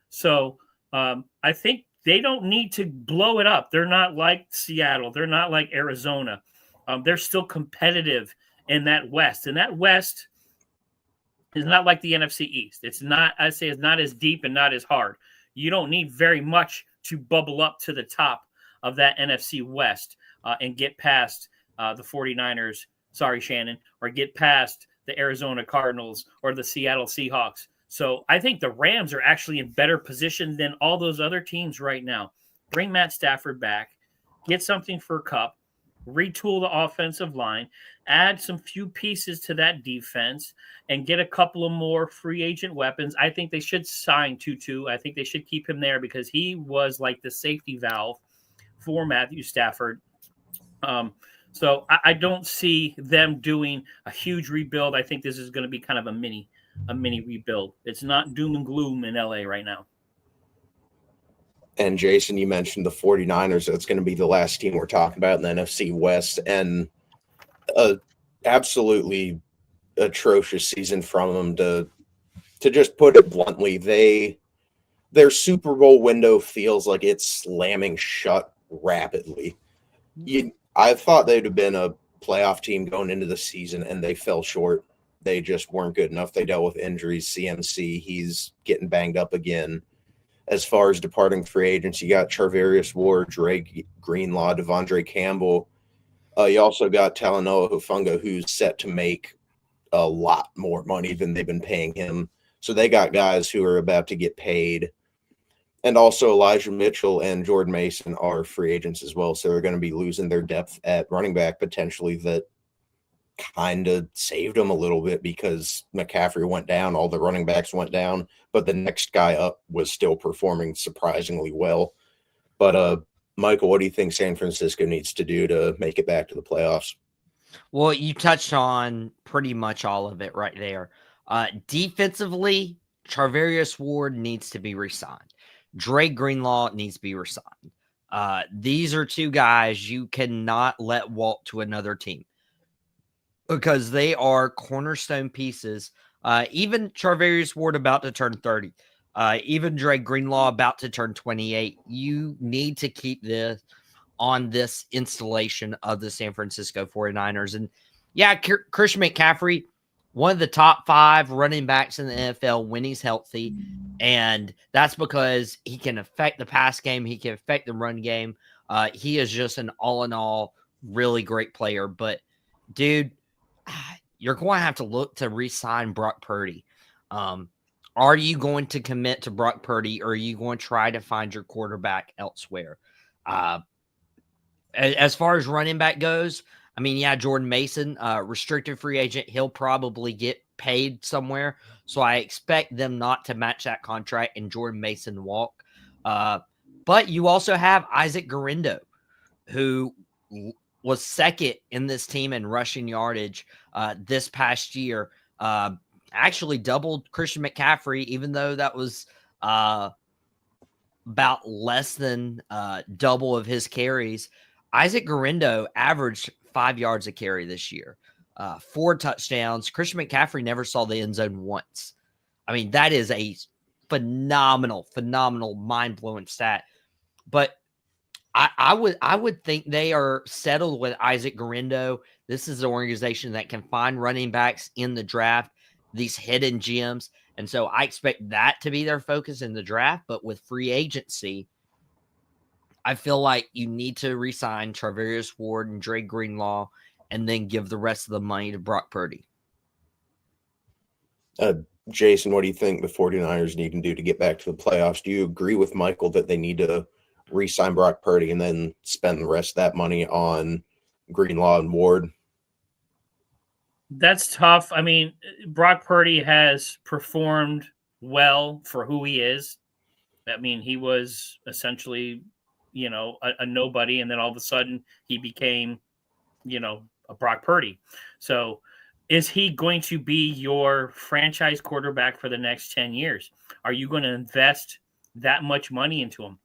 So I think they don't need to blow it up. They're not like Seattle. They're not like Arizona. They're still competitive in that West. And that West is not like the NFC East. It's not, I'd say it's not as deep and not as hard. You don't need very much to bubble up to the top of that NFC West and get past the 49ers, sorry, Shannon, or get past the Arizona Cardinals or the Seattle Seahawks. So I think the Rams are actually in better position than all those other teams right now. Bring Matt Stafford back, get something for Kupp, retool the offensive line, add some few pieces to that defense, and get a couple of more free agent weapons. I think they should sign Tutu. I think they should keep him there because he was like the safety valve for Matthew Stafford. So I don't see them doing a huge rebuild. I think this is going to be kind of a mini rebuild. It's not doom and gloom in LA right now. And Jason, you mentioned the 49ers. That's going to be the last team we're talking about in the NFC West, and absolutely atrocious season from them. To just put it bluntly, their Super Bowl window feels like it's slamming shut rapidly. I thought they'd have been a playoff team going into the season, and they fell short. They just weren't good enough. They dealt with injuries. CMC, he's getting banged up again. As far as departing free agents, you got Charvarius Ward, Drake Greenlaw, Devondre Campbell. You also got Talanoa Hufanga, who's set to make a lot more money than they've been paying him. So they got guys who are about to get paid. And also Elijah Mitchell and Jordan Mason are free agents as well. So they're going to be losing their depth at running back potentially. That kind of saved them a little bit because McCaffrey went down, all the running backs went down, but the next guy up was still performing surprisingly well. But Michael, what do you think San Francisco needs to do to make it back to the playoffs? Well, you touched on pretty much all of it right there. Defensively, Charvarius Ward needs to be re-signed. Drake Greenlaw needs to be re-signed. These are two guys you cannot let walk to another team because they are cornerstone pieces. Even Charvarius Ward about to turn 30. Even Drake Greenlaw about to turn 28. You need to keep this on this installation of the San Francisco 49ers. And yeah, Christian McCaffrey, one of the top 5 running backs in the NFL when he's healthy. And that's because he can affect the pass game. He can affect the run game. He is just an all-in-all really great player. But, dude, you're going to have to look to re-sign Brock Purdy. Are you going to commit to Brock Purdy, or are you going to try to find your quarterback elsewhere? As far as running back goes, I mean, yeah, Jordan Mason, restricted free agent, he'll probably get paid somewhere. So I expect them not to match that contract and Jordan Mason walk. But you also have Isaac Guerendo, who was second in this team in rushing yardage this past year. Actually doubled Christian McCaffrey, even though that was about less than double of his carries. Isaac Guerrero averaged 5 yards a carry this year, 4 touchdowns. Christian McCaffrey never saw the end zone once. I mean, that is a phenomenal, mind-blowing stat. But I would think they are settled with Isaac Guerrero. This is an organization that can find running backs in the draft, these hidden gems. And so I expect that to be their focus in the draft. But with free agency, I feel like you need to re-sign Charvarius Ward and Dre Greenlaw and then give the rest of the money to Brock Purdy. Jason, what do you think the 49ers need to do to get back to the playoffs? Do you agree with Michael that they need to re-sign Brock Purdy and then spend the rest of that money on Greenlaw and Ward? That's tough. I mean, Brock Purdy has performed well for who he is. I mean, he was essentially, a nobody, and then all of a sudden he became, a Brock Purdy. So is he going to be your franchise quarterback for the next 10 years? Are you going to invest that much money into him?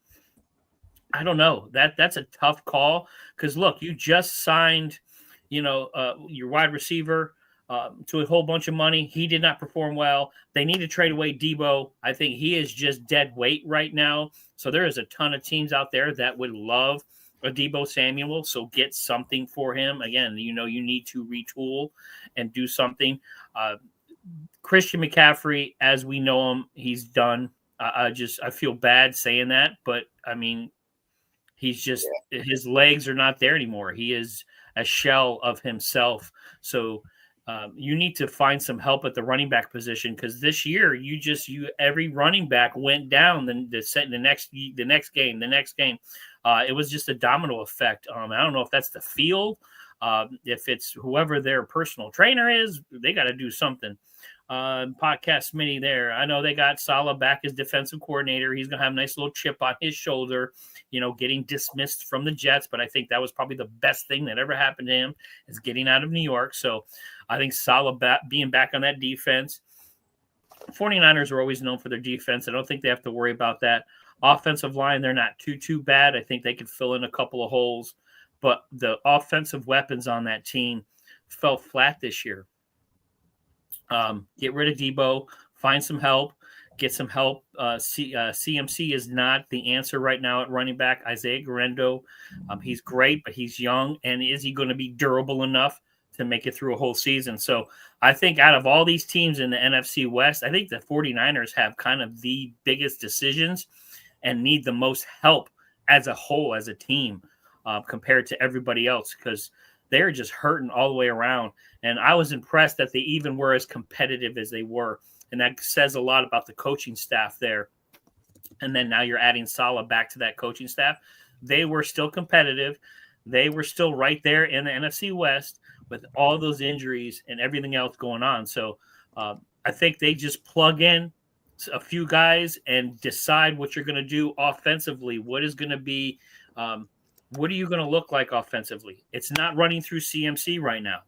I don't know. That's a tough call because, look, you just signed, your wide receiver to a whole bunch of money. He did not perform well. They need to trade away Debo. I think he is just dead weight right now. So there is a ton of teams out there that would love a Debo Samuel. So get something for him. Again, you need to retool and do something. Christian McCaffrey, as we know him, he's done. I feel bad saying that, but I mean, he's just, his legs are not there anymore. He is a shell of himself. So you need to find some help at the running back position because this year every running back went down the next game. It was just a domino effect. I don't know if that's the field, if it's whoever their personal trainer is, they got to do something. Podcast Smitty there. I know they got Saleh back as defensive coordinator. He's going to have a nice little chip on his shoulder, getting dismissed from the Jets. But I think that was probably the best thing that ever happened to him is getting out of New York. So I think Saleh being back on that defense. 49ers are always known for their defense. I don't think they have to worry about that. Offensive line, they're not too bad. I think they could fill in a couple of holes. But the offensive weapons on that team fell flat this year. Get rid of Debo, find some help, get some help. CMC is not the answer right now at running back. Isaiah Guerrero, he's great, but he's young. And is he going to be durable enough to make it through a whole season? So I think out of all these teams in the NFC West, I think the 49ers have kind of the biggest decisions and need the most help as a whole, as a team, compared to everybody else, because they're just hurting all the way around. And I was impressed that they even were as competitive as they were. And that says a lot about the coaching staff there. And then now you're adding Saleh back to that coaching staff. They were still competitive. They were still right there in the NFC West with all those injuries and everything else going on. So I think they just plug in a few guys and decide what you're going to do offensively. What is going to be what are you going to look like offensively? It's not running through CMC right now.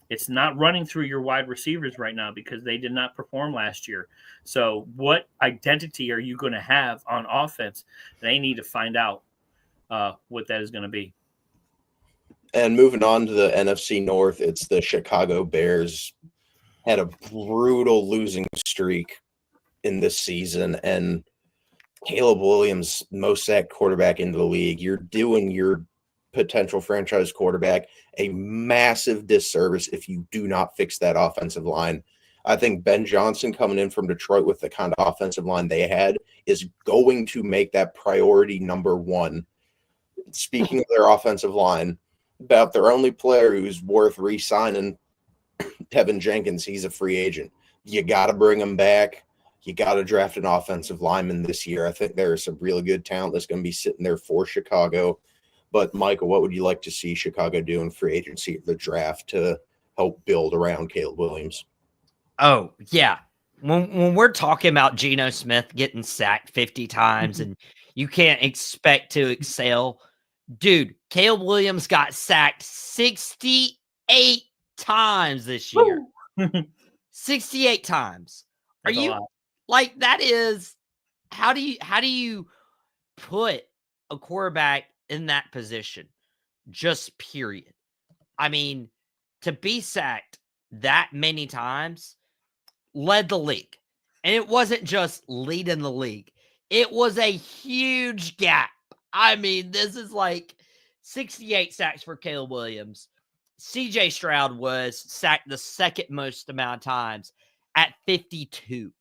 It's not running through your wide receivers right now because they did not perform last year. So what identity are you going to have on offense? They need to find out what that is going to be. And moving on to the NFC North, it's the Chicago Bears. Had a brutal losing streak in this season, and Caleb Williams, most sacked quarterback in the league. You're doing your potential franchise quarterback a massive disservice if you do not fix that offensive line. I think Ben Johnson coming in from Detroit with the kind of offensive line they had is going to make that priority number one. Speaking of their offensive line, about their only player who's worth re-signing, Tevin Jenkins. He's a free agent. You got to bring him back. You got to draft an offensive lineman this year. I think there is some really good talent that's going to be sitting there for Chicago. But, Michael, what would you like to see Chicago do in free agency or the draft to help build around Caleb Williams? Oh, yeah. When we're talking about Geno Smith getting sacked 50 times and you can't expect to excel, dude, Caleb Williams got sacked 68 times this year. 68 times. Are you like, that is how do you put a quarterback in that position? Just period. I mean, to be sacked that many times led the league. And it wasn't just leading the league. It was a huge gap. I mean, this is like 68 sacks for Caleb Williams. CJ Stroud was sacked the second most amount of times at 52.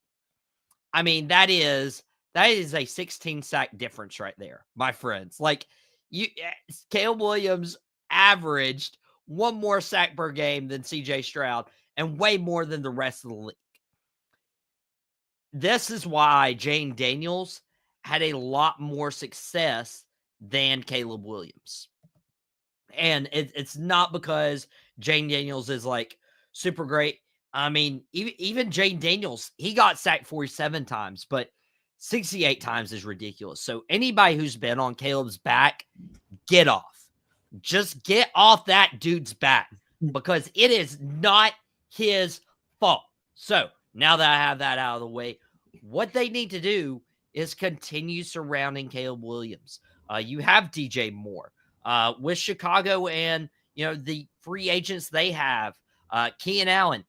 I mean, that is a 16 sack difference right there, my friends. Like, Caleb Williams averaged one more sack per game than CJ Stroud and way more than the rest of the league. This is why Jane Daniels had a lot more success than Caleb Williams. And it's not because Jane Daniels is like super great. I mean, even Jane Daniels, he got sacked 47 times, but 68 times is ridiculous. So anybody who's been on Caleb's back, get off. Just get off that dude's back because it is not his fault. So now that I have that out of the way, what they need to do is continue surrounding Caleb Williams. You have DJ Moore with Chicago and, the free agents they have, Keenan Allen.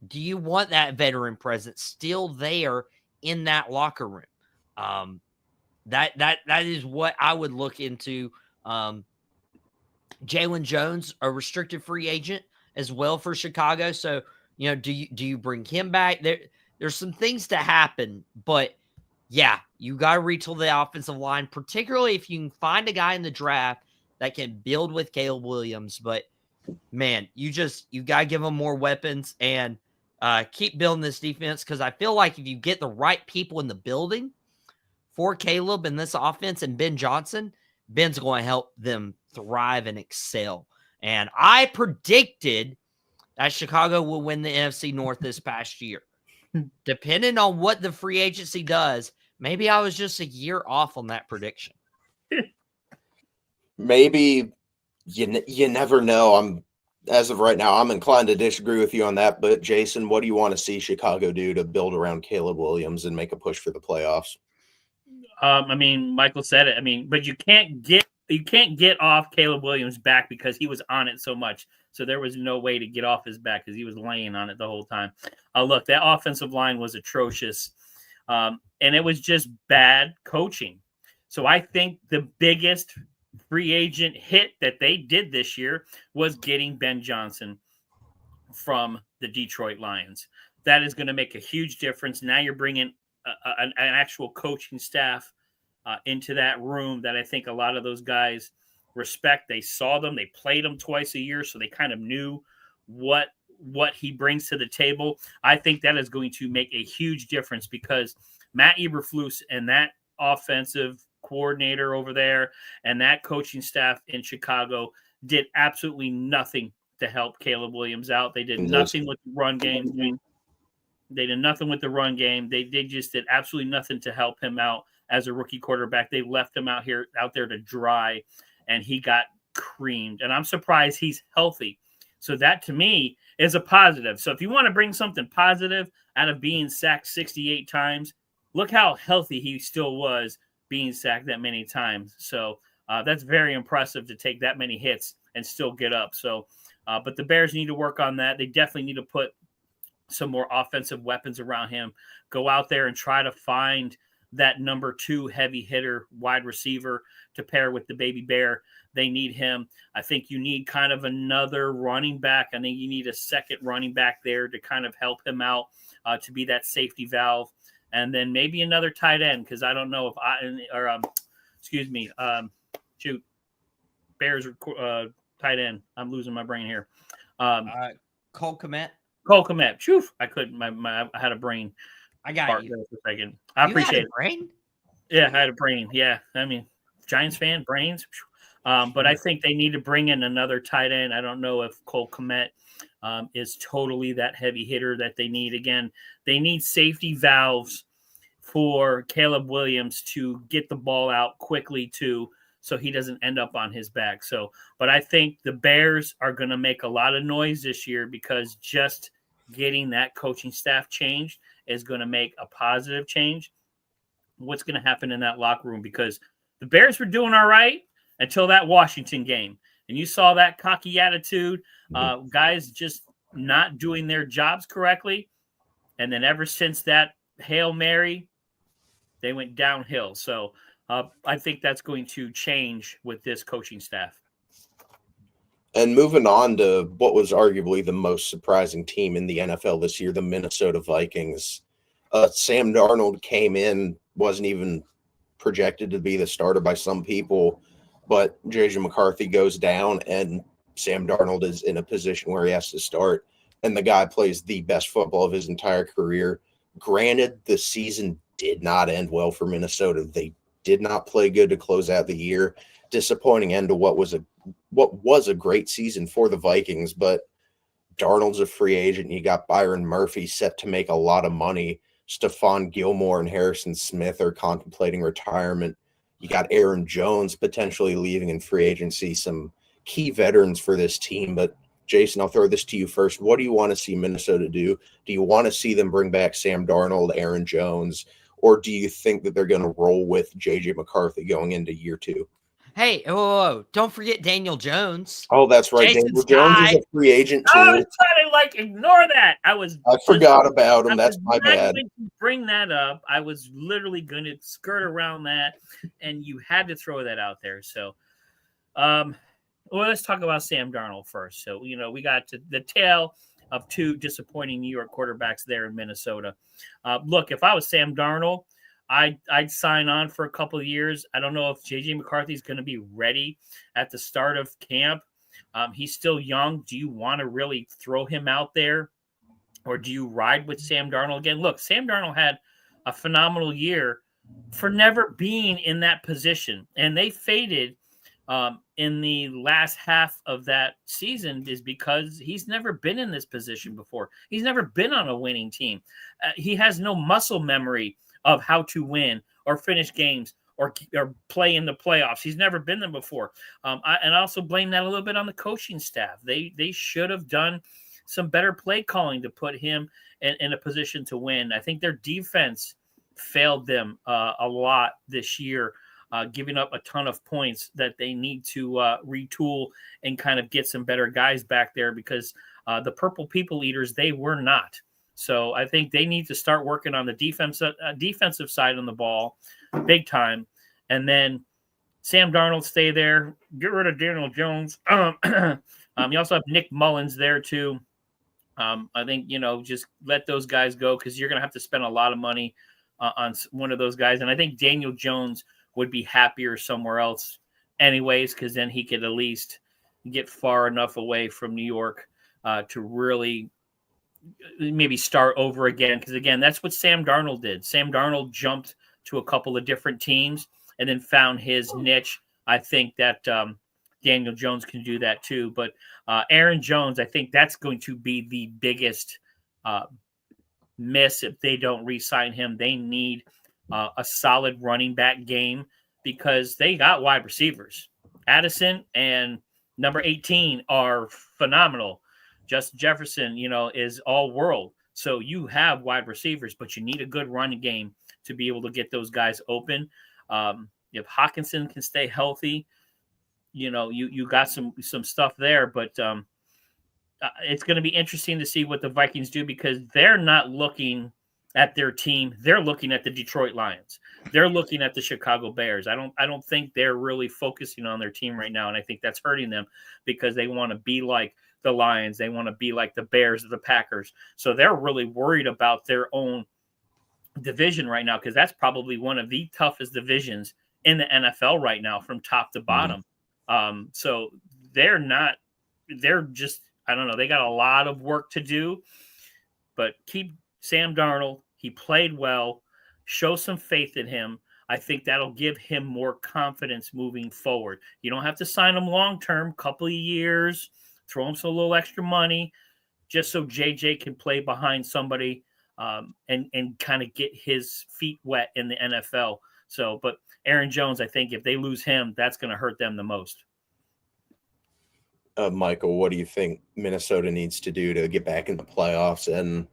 Do you want that veteran presence still there in that locker room? That is what I would look into. Jalen Jones, a restricted free agent as well for Chicago. So, do you bring him back? There's some things to happen, but yeah, you got to retool the offensive line, particularly if you can find a guy in the draft that can build with Caleb Williams. But man, you got to give them more weapons and keep building this defense, because I feel like if you get the right people in the building for Caleb and this offense and Ben Johnson, Ben's going to help them thrive and excel. And I predicted that Chicago will win the NFC North this past year. Depending on what the free agency does, maybe I was just a year off on that prediction. Maybe you never know. As of right now, I'm inclined to disagree with you on that. But Jason, what do you want to see Chicago do to build around Caleb Williams and make a push for the playoffs? I mean, Michael said it. I mean, but you can't get off Caleb Williams' back because he was on it so much. So there was no way to get off his back because he was laying on it the whole time. Look, that offensive line was atrocious, and it was just bad coaching. So I think the biggest free agent hit that they did this year was getting Ben Johnson from the Detroit Lions. That is going to make a huge difference. Now you're bringing an actual coaching staff into that room that I think a lot of those guys respect. They saw them, they played them twice a year, so they kind of knew what he brings to the table. I think that is going to make a huge difference because Matt Eberflus and that offensive coordinator over there and that coaching staff in Chicago did absolutely nothing to help Caleb Williams out. They did nothing with the run game. They did nothing with the run game. They just did absolutely nothing to help him out as a rookie quarterback. They left him out there to dry, and he got creamed. And I'm surprised he's healthy. So that, to me, is a positive. So if you want to bring something positive out of being sacked 68 times, look how healthy he still was being sacked that many times. So that's very impressive to take that many hits and still get up. So, but the Bears need to work on that. They definitely need to put some more offensive weapons around him. Go out there and try to find that number 2 heavy hitter wide receiver to pair with the baby bear. They need him. I think you need kind of another running back. I think you need a second running back there to kind of help him out, to be that safety valve. And then maybe another tight end, because I don't know if Bears tight end. I'm losing my brain here. Cole Kmet. Cole Kmet. Phew, I couldn't. I had a brain. I got you. For a second. I appreciate it. Brain? Yeah, I had a brain. Yeah, I mean, Giants fan, brains. But I think they need to bring in another tight end. I don't know if Cole Kmet is totally that heavy hitter that they need. Again, they need safety valves for Caleb Williams to get the ball out quickly too, so he doesn't end up on his back. So, but I think the Bears are going to make a lot of noise this year because just getting that coaching staff changed is going to make a positive change. what's going to happen in that locker room, because the Bears were doing all right until that Washington game. And you saw that cocky attitude, guys just not doing their jobs correctly. And then ever since that Hail Mary, they went downhill. So I think that's going to change with this coaching staff. And moving on to what was arguably the most surprising team in the NFL this year, the Minnesota Vikings. Sam Darnold came in, wasn't even projected to be the starter by some people, but J.J. McCarthy goes down, and Sam Darnold is in a position where he has to start, and the guy plays the best football of his entire career. Granted, the season did not end well for Minnesota. They did not play good to close out the year. Disappointing end to what was a great season for the Vikings, but Darnold's a free agent. You got Byron Murphy set to make a lot of money. Stefon Gilmore and Harrison Smith are contemplating retirement. You got Aaron Jones potentially leaving in free agency, some key veterans for this team. But Jason, I'll throw this to you first. What do you want to see Minnesota do? Do you want to see them bring back Sam Darnold, Aaron Jones, or do you think that they're going to roll with J.J. McCarthy going into year 2? Hey, whoa, don't forget Daniel Jones. Oh, that's right. Jason's Daniel Jones guy. is a free agent too. I was trying to ignore that. I forgot about him. That's my bad. Going to bring that up. I was literally going to skirt around that, and you had to throw that out there. So, well, let's talk about Sam Darnold first. So, we got to the tale of 2 disappointing New York quarterbacks there in Minnesota. Look, if I was Sam Darnold, I'd sign on for a couple of years. I don't know if J.J. McCarthy is going to be ready at the start of camp. He's still young. Do you want to really throw him out there, or do you ride with Sam Darnold again? Look, Sam Darnold had a phenomenal year for never being in that position, and they faded in the last half of that season is because he's never been in this position before. He's never been on a winning team. He has no muscle memory of how to win or finish games or play in the playoffs. He's never been there before. I also blame that a little bit on the coaching staff. They should have done some better play calling to put him in a position to win. I think their defense failed them a lot this year, giving up a ton of points that they need to retool and kind of get some better guys back there, because the Purple People Eaters, they were not. So I think they need to start working on the defensive side on the ball big time. And then Sam Darnold, stay there. Get rid of Daniel Jones. You also have Nick Mullins there too. I think, just let those guys go, because you're going to have to spend a lot of money on one of those guys. And I think Daniel Jones would be happier somewhere else anyways, because then he could at least get far enough away from New York to really maybe start over again, because again, that's what Sam Darnold did. Sam Darnold jumped to a couple of different teams and then found his niche. I think that Daniel Jones can do that too, but Aaron Jones, I think that's going to be the biggest miss if they don't re-sign him. They need a solid running back game, because they got wide receivers. Addison and number 18 are phenomenal. Justin Jefferson, is all world. So you have wide receivers, but you need a good running game to be able to get those guys open. If Hawkinson can stay healthy, you got some stuff there, but it's going to be interesting to see what the Vikings do, because they're not looking at their team. They're looking at the Detroit Lions. They're looking at the Chicago Bears. I don't think they're really focusing on their team right now. And I think that's hurting them, because they want to be like the Lions. They want to be like the Bears or the Packers. So they're really worried about their own division right now, because that's probably one of the toughest divisions in the NFL right now from top to bottom. So they're just, I don't know. They got a lot of work to do, but keep Sam Darnold. He played well. Show some faith in him. I think that'll give him more confidence moving forward. You don't have to sign him long-term, couple of years, throw him some little extra money, just so JJ can play behind somebody and kind of get his feet wet in the NFL. So, but Aaron Jones, I think if they lose him, that's going to hurt them the most. Michael, what do you think Minnesota needs to do to get back in the playoffs and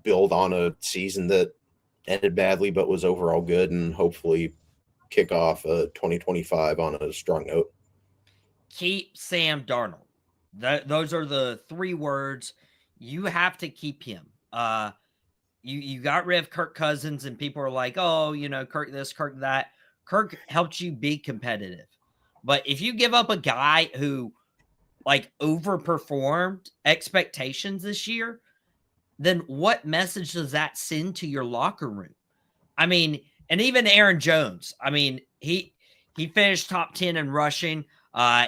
build on a season that ended badly, but was overall good, and hopefully kick off 2025 on a strong note. Keep Sam Darnold. Those are the 3 words. You have to keep him. You got rid of Kirk Cousins, and people are like, oh, Kirk this, Kirk that. Kirk helped you be competitive. But if you give up a guy who overperformed expectations this year, then what message does that send to your locker room? I mean, and even Aaron Jones, I mean, he finished top 10 in rushing.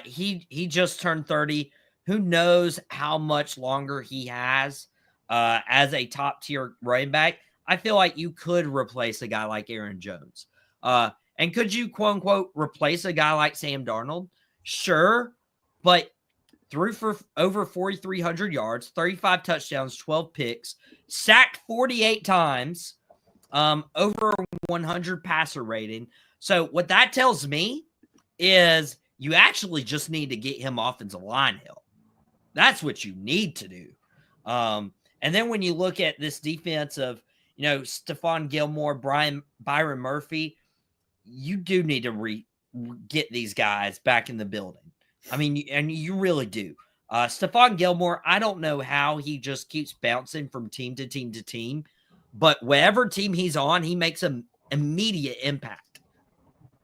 He just turned 30. Who knows how much longer he has as a top tier running back? I feel like you could replace a guy like Aaron Jones. And could you, quote unquote, replace a guy like Sam Darnold? Sure, but threw for over 4,300 yards, 35 touchdowns, 12 picks, sacked 48 times, over 100 passer rating. So what that tells me is you actually just need to get him offensive line help. That's what you need to do. And then when you look at this defense of, Stefon Gilmore, Byron Murphy, you do need to get these guys back in the building. I mean, and you really do. Stefon Gilmore, I don't know how he just keeps bouncing from team to team to team, but whatever team he's on, he makes an immediate impact.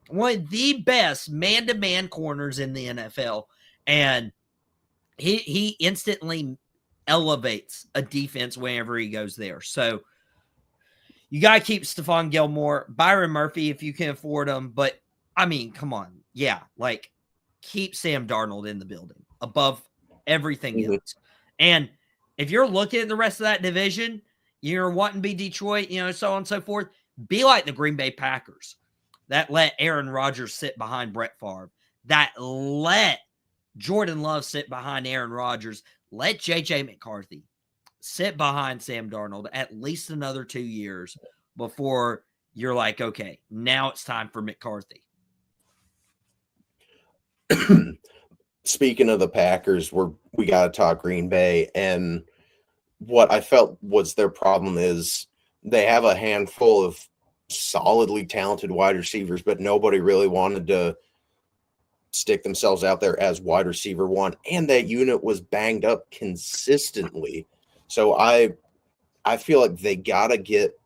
One of the best man-to-man corners in the NFL, and he instantly elevates a defense whenever he goes there. So you got to keep Stefon Gilmore, Byron Murphy if you can afford him, but I mean, come on. Yeah, keep Sam Darnold in the building above everything else. And if you're looking at the rest of that division, you're wanting to be Detroit, so on and so forth, be like the Green Bay Packers that let Aaron Rodgers sit behind Brett Favre, that let Jordan Love sit behind Aaron Rodgers, let J.J. McCarthy sit behind Sam Darnold at least another 2 years before you're like, okay, now it's time for McCarthy. Speaking of the Packers, we got to talk Green Bay, and what I felt was their problem is they have a handful of solidly talented wide receivers, but nobody really wanted to stick themselves out there as wide receiver one, and that unit was banged up consistently. So I feel like they got to get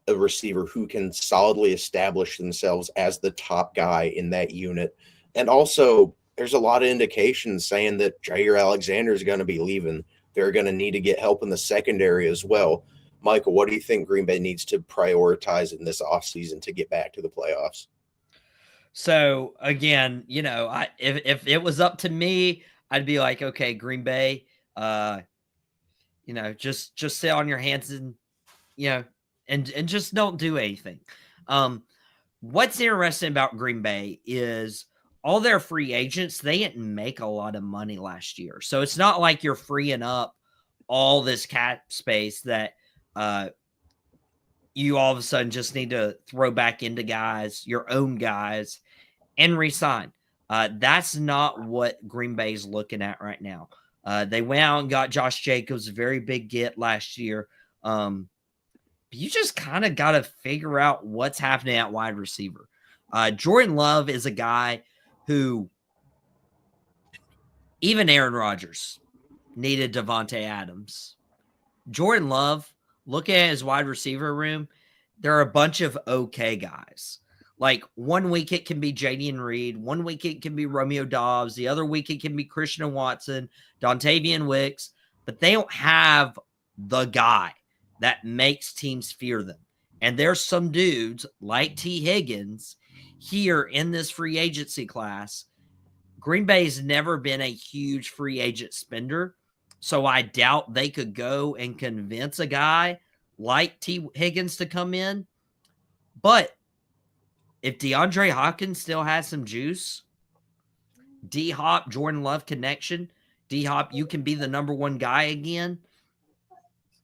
a receiver who can solidly establish themselves as the top guy in that unit. And also, there's a lot of indications saying that Jair Alexander is going to be leaving. They're going to need to get help in the secondary as well. Michael, what do you think Green Bay needs to prioritize in this offseason to get back to the playoffs? So, again, if it was up to me, I'd be like, okay, Green Bay, just sit on your hands and, and just don't do anything. What's interesting about Green Bay is all their free agents, they didn't make a lot of money last year. So it's not like you're freeing up all this cap space that you all of a sudden just need to throw back into guys, your own guys, and re-sign. That's not what Green Bay's looking at right now. They went out and got Josh Jacobs, a very big get last year. But you just kind of got to figure out what's happening at wide receiver. Jordan Love is a guy who even Aaron Rodgers needed Devontae Adams. Jordan Love, looking at his wide receiver room, there are a bunch of okay guys. Like 1 week it can be Jadian Reed, 1 week it can be Romeo Dobbs, the other week it can be Christian Watson, Dontavian Wicks, but they don't have the guy that makes teams fear them. And there's some dudes like T. Higgins here in this free agency class. Green Bay's never been a huge free agent spender, so I doubt they could go and convince a guy like T. Higgins to come in. But if DeAndre Hopkins still has some juice, D-Hop, Jordan Love connection, D-Hop, you can be the number one guy again.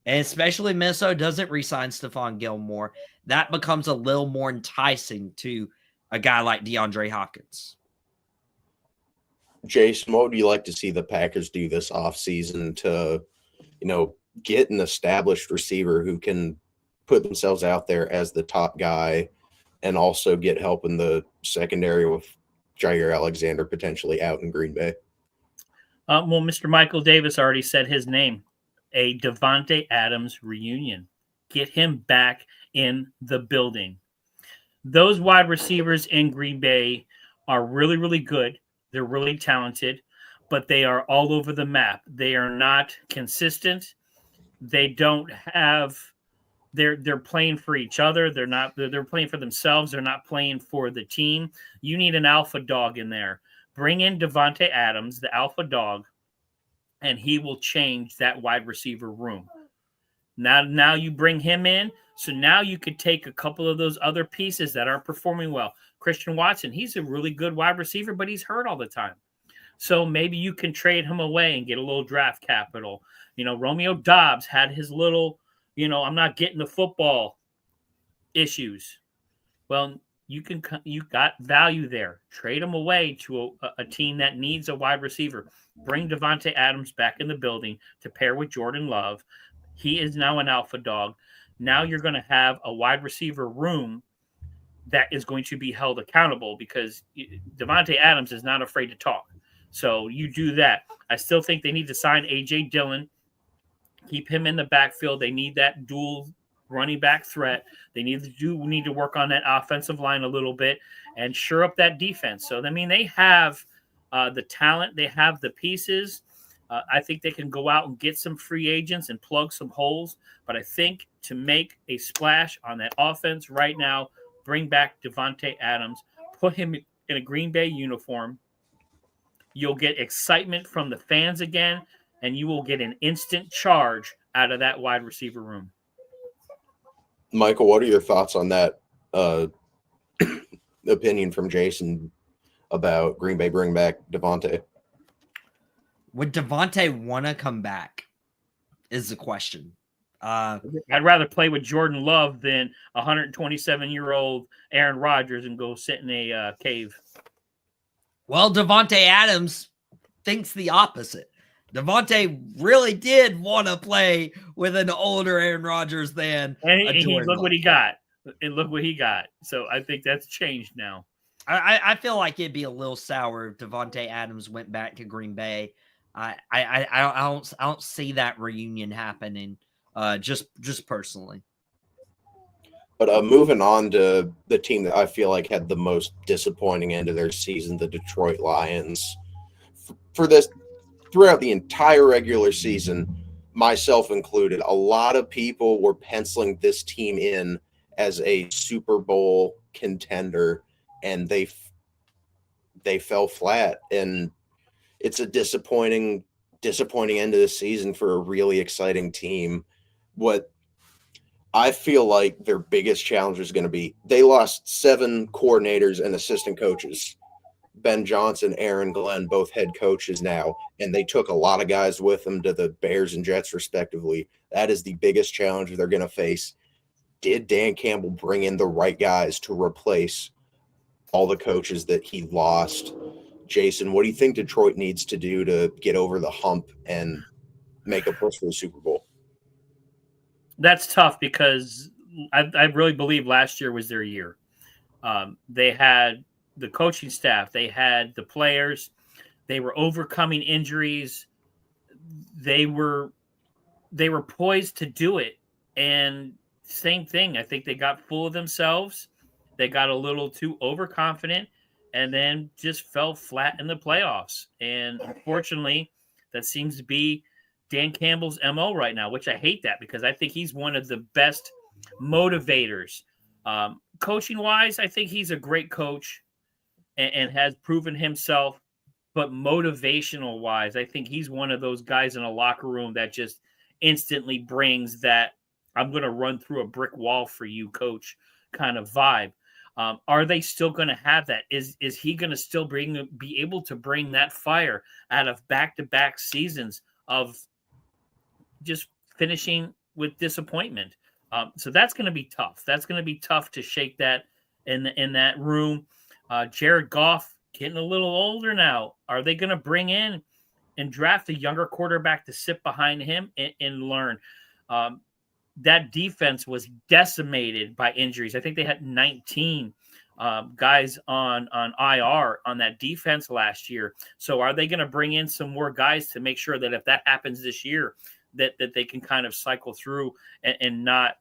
And especially Minnesota doesn't re-sign Stefon Gilmore. That becomes a little more enticing to a guy like DeAndre Hopkins. Jason, what would you like to see the Packers do this offseason to, get an established receiver who can put themselves out there as the top guy and also get help in the secondary with Jair Alexander potentially out in Green Bay? Well, Mr. Michael Davis already said his name. A Davante Adams reunion. Get him back in the building. Those wide receivers in Green Bay are really, really good. They're really talented, but they are all over the map. They are not consistent. They don't have they're playing for each other. They're playing for themselves. They're not playing for the team. You need an alpha dog in there. Bring in Davante Adams, the alpha dog, and he will change that wide receiver room. Now you bring him in, so now you could take a couple of those other pieces that aren't performing well. Christian Watson, he's a really good wide receiver, but he's hurt all the time. So maybe you can trade him away and get a little draft capital. Romeo Doubs had his little, I'm not getting the football issues. Well, you got value there. Trade him away to a team that needs a wide receiver. Bring Davante Adams back in the building to pair with Jordan Love. He is now an alpha dog. Now you're going to have a wide receiver room that is going to be held accountable because Davante Adams is not afraid to talk. So you do that. I still think they need to sign A.J. Dillon, keep him in the backfield. They need that dual running back threat. They need to work on that offensive line a little bit and shore up that defense. So, they have the talent. They have the pieces. I think they can go out and get some free agents and plug some holes. But I think to make a splash on that offense right now, bring back Davante Adams, put him in a Green Bay uniform. You'll get excitement from the fans again, and you will get an instant charge out of that wide receiver room. Michael, what are your thoughts on that opinion from Jason about Green Bay bringing back Davante? Would Davante want to come back is the question. I'd rather play with Jordan Love than 127-year-old Aaron Rodgers and go sit in a cave. Well, Davante Adams thinks the opposite. Davante really did want to play with an older Aaron Rodgers than look what he got. And look what he got. So I think that's changed now. I feel like it'd be a little sour if Davante Adams went back to Green Bay. I don't see that reunion happening. Just personally. But moving on to the team that I feel like had the most disappointing end of their season, the Detroit Lions. Throughout the entire regular season, myself included, a lot of people were penciling this team in as a Super Bowl contender, and they fell flat. And it's a disappointing end of the season for a really exciting team. What I feel like their biggest challenge is going to be, they lost 7 coordinators and assistant coaches. Ben Johnson, Aaron Glenn, both head coaches now, and they took a lot of guys with them to the Bears and Jets respectively. That is the biggest challenge they're going to face. Did Dan Campbell bring in the right guys to replace all the coaches that he lost? Jason, what do you think Detroit needs to do to get over the hump and make a push for the Super Bowl? That's tough because I really believe last year was their year. They had the coaching staff, they had the players, they were overcoming injuries. They were poised to do it. And same thing, I think they got full of themselves. They got a little too overconfident and then just fell flat in the playoffs. And unfortunately, that seems to be Dan Campbell's MO right now, which I hate that because I think he's one of the best motivators. Coaching-wise, I think he's a great coach and has proven himself. But motivational-wise, I think he's one of those guys in a locker room that just instantly brings that I'm going to run through a brick wall for you, coach, kind of vibe. Are they still going to have that? Is he going to still be able to bring that fire out of back-to-back seasons of just finishing with disappointment? So that's going to be tough. That's going to be tough to shake that in that room. Jared Goff getting a little older now. Are they going to bring in and draft a younger quarterback to sit behind him and learn? that defense was decimated by injuries. I think they had 19 guys on IR on that defense last year. So are they going to bring in some more guys to make sure that if that happens this year, that they can kind of cycle through and not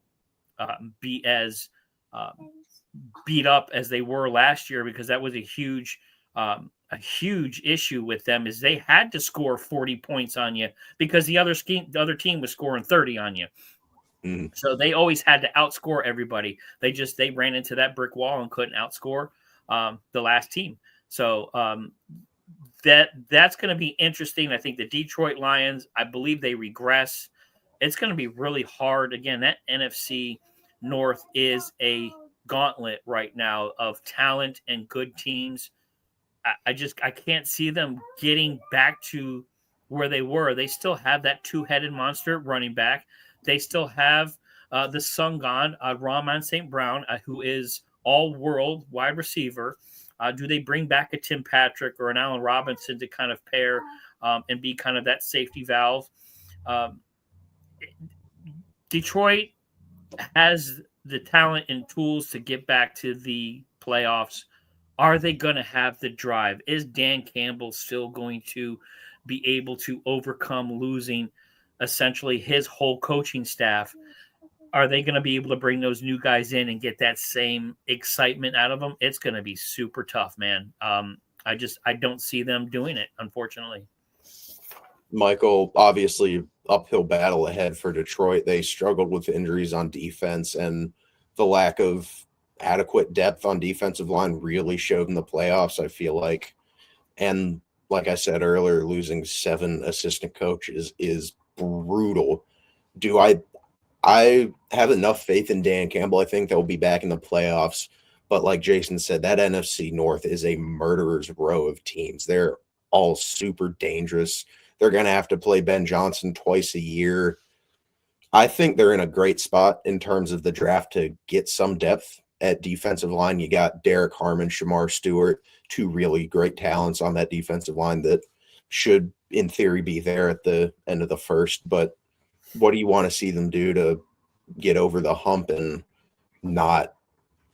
be as beat up as they were last year? Because that was a huge issue with them, is they had to score 40 points on you because the other team was scoring 30 on you. So they always had to outscore everybody. They ran into that brick wall and couldn't outscore the last team. So that's going to be interesting. I think the Detroit Lions, I believe they regress. It's going to be really hard. Again, that NFC North is a gauntlet right now of talent and good teams. I can't see them getting back to where they were. They still have that two-headed monster running back. They still have the Sungon, Rahman St. Brown, who is all-world wide receiver. Do they bring back a Tim Patrick or an Allen Robinson to kind of pair and be kind of that safety valve? Detroit has the talent and tools to get back to the playoffs. Are they going to have the drive? Is Dan Campbell still going to be able to overcome losing essentially his whole coaching staff? Are they going to be able to bring those new guys in and get that same excitement out of them? It's going to be super tough, man. I don't see them doing it, unfortunately. Michael, obviously uphill battle ahead for Detroit. They struggled with injuries on defense, and the lack of adequate depth on defensive line really showed in the playoffs, I feel like. And like I said earlier, losing 7 assistant coaches is brutal. Do I have enough faith in Dan Campbell? I think they'll be back in the playoffs. But like Jason said, that NFC North is a murderer's row of teams. They're all super dangerous. They're going to have to play Ben Johnson twice a year. I think they're in a great spot in terms of the draft to get some depth at defensive line. You got Derek Harmon, Shamar Stewart, 2 really great talents on that defensive line that should, in theory, be there at the end of the first. But what do you want to see them do to get over the hump and not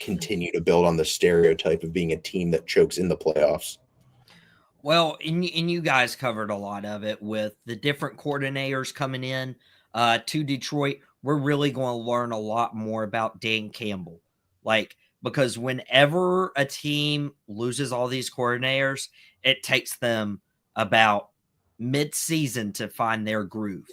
continue to build on the stereotype of being a team that chokes in the playoffs? Well, and you guys covered a lot of it with the different coordinators coming in to Detroit. We're really going to learn a lot more about Dan Campbell. Because whenever a team loses all these coordinators, it takes them about mid-season to find their groove,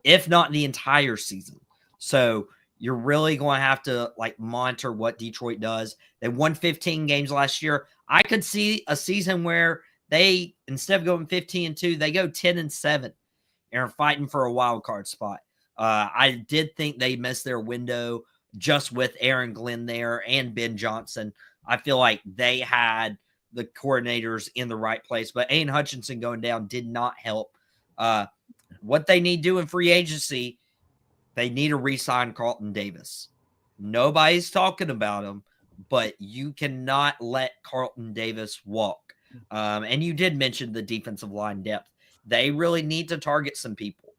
if not the entire season. So you're really going to have to monitor what Detroit does. They won 15 games last year. I could see a season where they, instead of going 15-2, they go 10-7 and are fighting for a wild card spot. I did think they missed their window just with Aaron Glenn there and Ben Johnson. I feel like they had the coordinators in the right place, but Aiden Hutchinson going down did not help. What they need to do in free agency, they need to re-sign Carlton Davis. Nobody's talking about him, but you cannot let Carlton Davis walk. And you did mention the defensive line depth. They really need to target some people.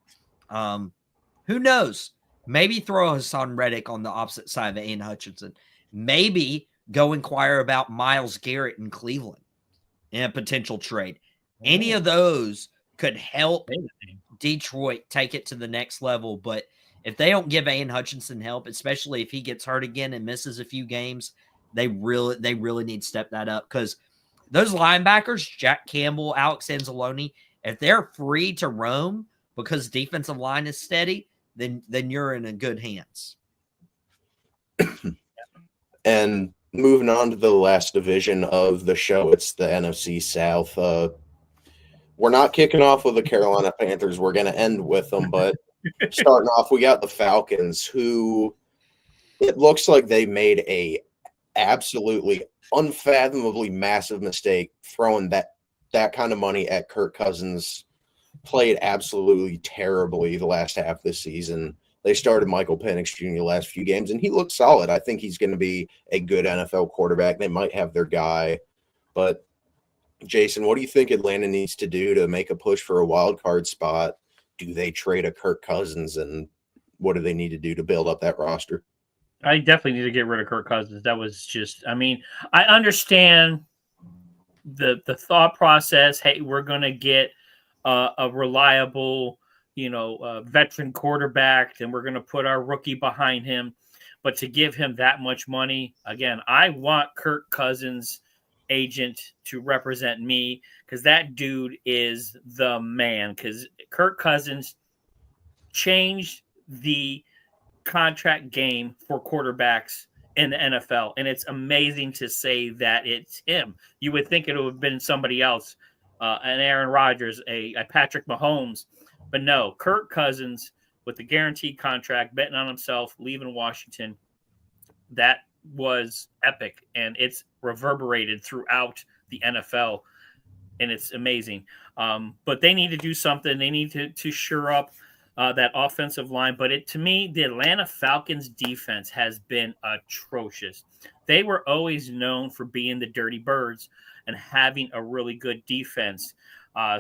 Who knows? Maybe throw Hassan Reddick on the opposite side of Aiden Hutchinson. Maybe go inquire about Myles Garrett in Cleveland in a potential trade. Any of those could help Detroit take it to the next level. But if they don't give Aiden Hutchinson help, especially if he gets hurt again and misses a few games, they really need to step that up. Because those linebackers, Jack Campbell, Alex Anzalone, if they're free to roam because defensive line is steady, then you're in a good hands. And moving on to the last division of the show, it's the NFC South. We're not kicking off with the Carolina Panthers. We're going to end with them, but starting off, we got the Falcons, who it looks like they made a absolutely unfathomably massive mistake throwing that kind of money at Kirk Cousins. Played absolutely terribly the last half of the season. They started Michael Penix Jr. the last few games, and he looked solid. I think he's going to be a good NFL quarterback. They might have their guy. But, Jason, what do you think Atlanta needs to do to make a push for a wild card spot? Do they trade a Kirk Cousins and what do they need to do to build up that roster? I definitely need to get rid of Kirk Cousins. That was just, I mean, I understand the thought process. Hey, we're going to get a reliable, veteran quarterback, and we're going to put our rookie behind him. But to give him that much money, again, I want Kirk Cousins' agent to represent me, because that dude is the man. Because Kirk Cousins changed the contract game for quarterbacks in the NFL, and it's amazing to say that it's him. You would think it would have been somebody else, an Aaron Rodgers, a Patrick Mahomes, but no, Kirk Cousins with the guaranteed contract, betting on himself, leaving Washington. That was epic, and it's reverberated throughout the NFL, and it's amazing. But they need to do something. They need to shore up that offensive line. But to me, the Atlanta Falcons defense has been atrocious. They were always known for being the dirty birds and having a really good defense.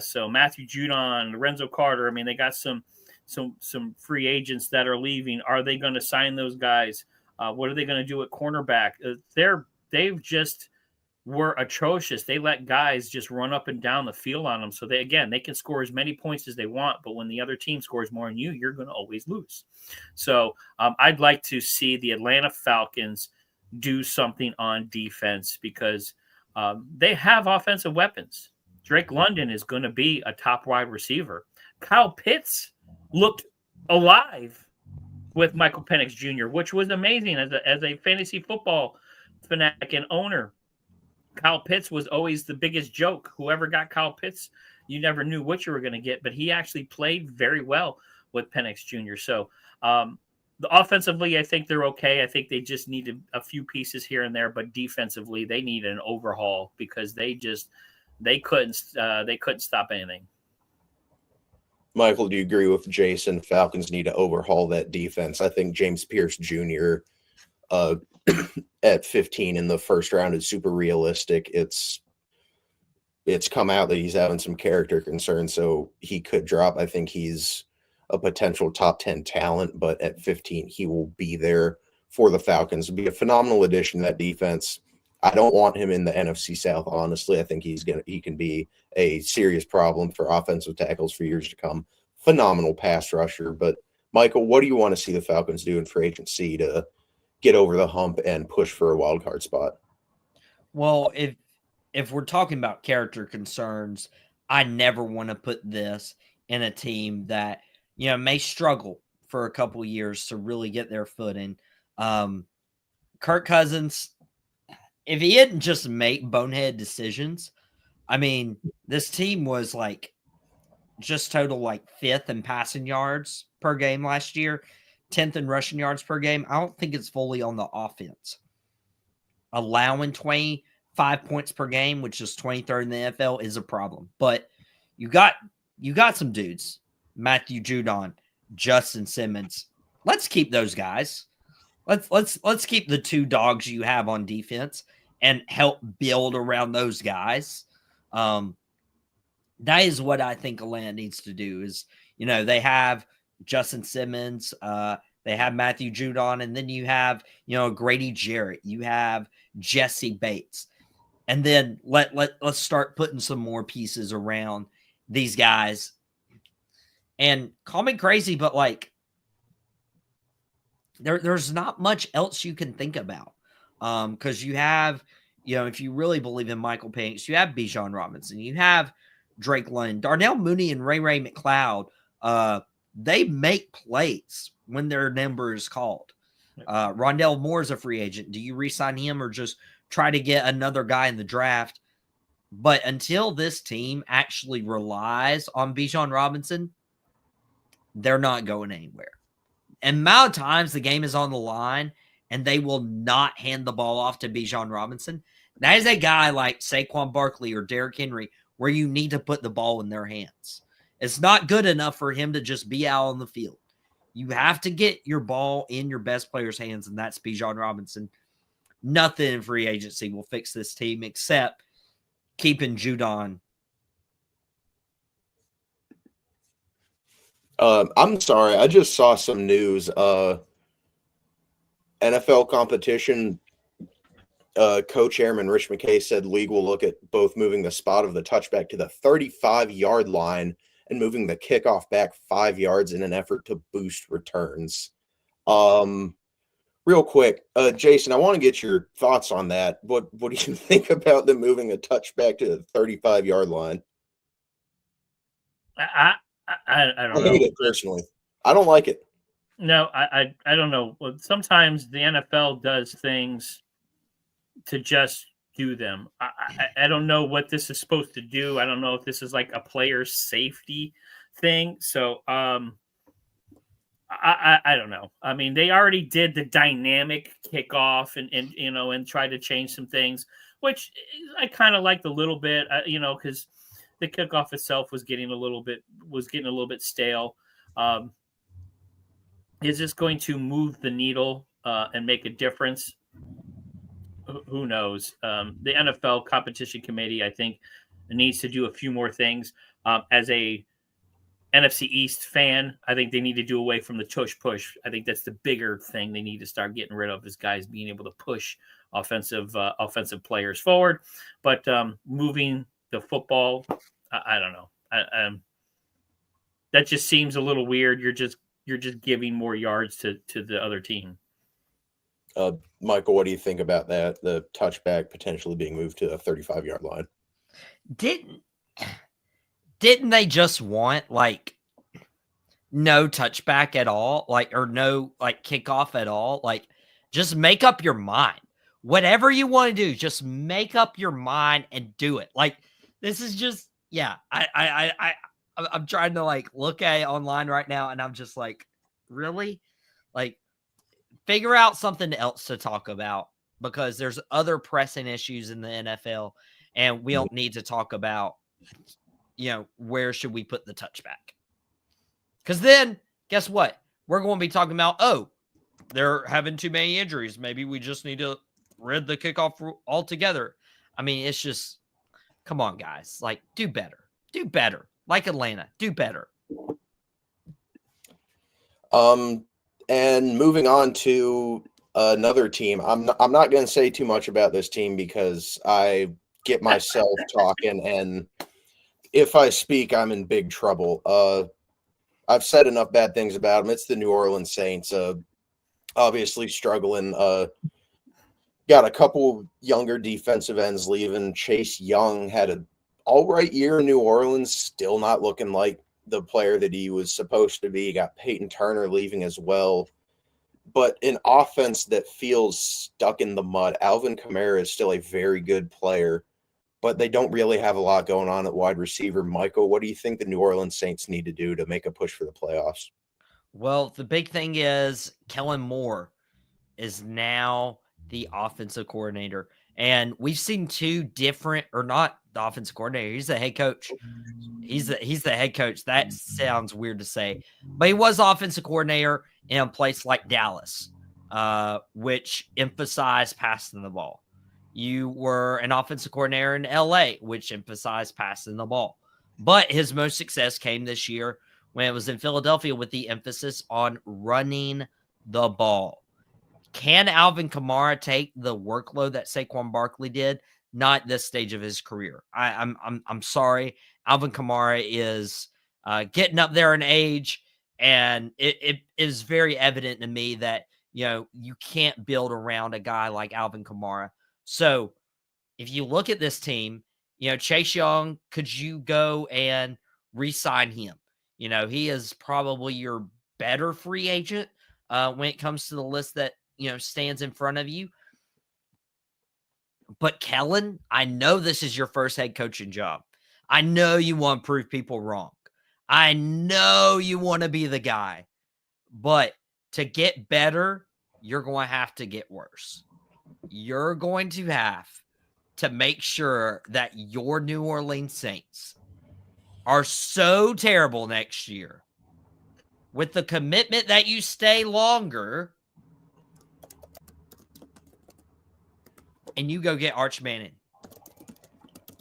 So Matthew Judon, Lorenzo Carter, I mean, they got some free agents that are leaving. Are they going to sign those guys? What are they going to do at cornerback? They've just were atrocious. They let guys just run up and down the field on them. So they can score as many points as they want, but when the other team scores more than you, you're going to always lose. So I'd like to see the Atlanta Falcons do something on defense, because they have offensive weapons. Drake London is going to be a top wide receiver. Kyle Pitts looked alive with Michael Penix Jr., which was amazing as a fantasy football fanatic and owner. Kyle Pitts was always the biggest joke. Whoever got Kyle Pitts, you never knew what you were going to get, but he actually played very well with Penix Jr. So offensively, I think they're okay. I think they just need a few pieces here and there, but defensively, they need an overhaul, because they couldn't stop anything. Michael, do you agree with Jason? Falcons need to overhaul that defense. I think James Pierce Jr. At 15 in the first round is super realistic. It's come out that he's having some character concerns, so he could drop. I think he's a potential top 10 talent, but at 15, he will be there for the Falcons. It'll be a phenomenal addition to that defense. I don't want him in the NFC South, honestly. I think he can be a serious problem for offensive tackles for years to come. Phenomenal pass rusher. But Michael, what do you want to see the Falcons do in free agency to get over the hump and push for a wild card spot? Well, if we're talking about character concerns, I never want to put this in a team that, may struggle for a couple years to really get their footing. Kirk Cousins, if he didn't just make bonehead decisions, I mean, this team was just total 5th in passing yards per game last year, 10th in rushing yards per game. I don't think it's fully on the offense. Allowing 25 points per game, which is 23rd in the NFL, is a problem. But you got some dudes, Matthew Judon, Justin Simmons. Let's keep those guys. Let's keep the two dogs you have on defense and help build around those guys. That is what I think Atlanta needs to do. Is they have Justin Simmons, they have Matthew Judon, and then you have Grady Jarrett, you have Jesse Bates, and then let's start putting some more pieces around these guys. And call me crazy, but there's not much else you can think about, because you have if you really believe in Michael Penix, you have Bijan Robinson, you have Drake London, Darnell Mooney, and Ray McLeod. They make plays when their number is called. Rondell Moore is a free agent. Do you re-sign him or just try to get another guy in the draft? But until this team actually relies on Bijan Robinson, they're not going anywhere. And amount of times the game is on the line and they will not hand the ball off to Bijan Robinson. That is a guy like Saquon Barkley or Derrick Henry where you need to put the ball in their hands. It's not good enough for him to just be out on the field. You have to get your ball in your best player's hands, and that's Bijan Robinson. Nothing in free agency will fix this team except keeping Judon. I'm sorry. I just saw some news. NFL competition co-chairman Rich McKay said league will look at both moving the spot of the touchback to the 35-yard line and moving the kickoff back 5 yards in an effort to boost returns. Real quick, Jason, I want to get your thoughts on that. What do you think about them moving a touchback to the 35-yard line? I don't know. I hate it personally. I don't like it. No, I don't know. Well, sometimes the NFL does things to just do them. I don't know what this is supposed to do. I don't know if this is like a player safety thing. So I don't know. I mean, they already did the dynamic kickoff and tried to change some things, which I kind of liked a little bit, because the kickoff itself was getting a little bit stale. Is this going to move the needle and make a difference? Who knows? The NFL competition committee, I think, needs to do a few more things. As a NFC East fan, I think they need to do away from the tush push. I think that's the bigger thing they need to start getting rid of, is guys being able to push offensive players forward. But moving the football, I don't know. That just seems a little weird. You're just giving more yards to the other team. Michael, what do you think about that? The touchback potentially being moved to a 35-yard line. Didn't they just want like no touchback at all, or no kickoff at all? Like, just make up your mind. Whatever you want to do, just make up your mind and do it. Like, this is just, yeah. I'm trying to look at it online right now, and I'm just like, really? Like, figure out something else to talk about, because there's other pressing issues in the NFL, and we don't need to talk about, where should we put the touchback? Because then, guess what? We're going to be talking about, they're having too many injuries. Maybe we just need to rid the kickoff altogether. I mean, it's just, come on, guys. Like, do better. Do better. Like Atlanta, do better. And moving on to another team, I'm not going to say too much about this team because I get myself talking, and if I speak, I'm in big trouble. I've said enough bad things about them. It's the New Orleans Saints. Obviously struggling. Got a couple younger defensive ends leaving. Chase Young had an all right year in New Orleans, still not looking like the player that he was supposed to be. You got Peyton Turner leaving as well. But an offense that feels stuck in the mud. Alvin Kamara is still a very good player, but they don't really have a lot going on at wide receiver. Michael, what do you think the New Orleans Saints need to do to make a push for the playoffs? Well, the big thing is Kellen Moore is now the offensive coordinator. And we've seen two different, or not the offensive coordinator, he's the head coach. He's the head coach. That sounds weird to say, but he was offensive coordinator in a place like Dallas, which emphasized passing the ball. You were an offensive coordinator in LA, which emphasized passing the ball. But his most success came this year when it was in Philadelphia, with the emphasis on running the ball. Can Alvin Kamara take the workload that Saquon Barkley did? Not at this stage of his career. I'm sorry. Alvin Kamara is getting up there in age, and it is very evident to me that you can't build around a guy like Alvin Kamara. So if you look at this team, Chase Young, could you go and re-sign him? He is probably your better free agent when it comes to the list that stands in front of you. But Kellen, I know this is your first head coaching job. I know you want to prove people wrong. I know you want to be the guy. But to get better, you're going to have to get worse. You're going to have to make sure that your New Orleans Saints are so terrible next year, with the commitment that you stay longer, and you go get Arch Manning.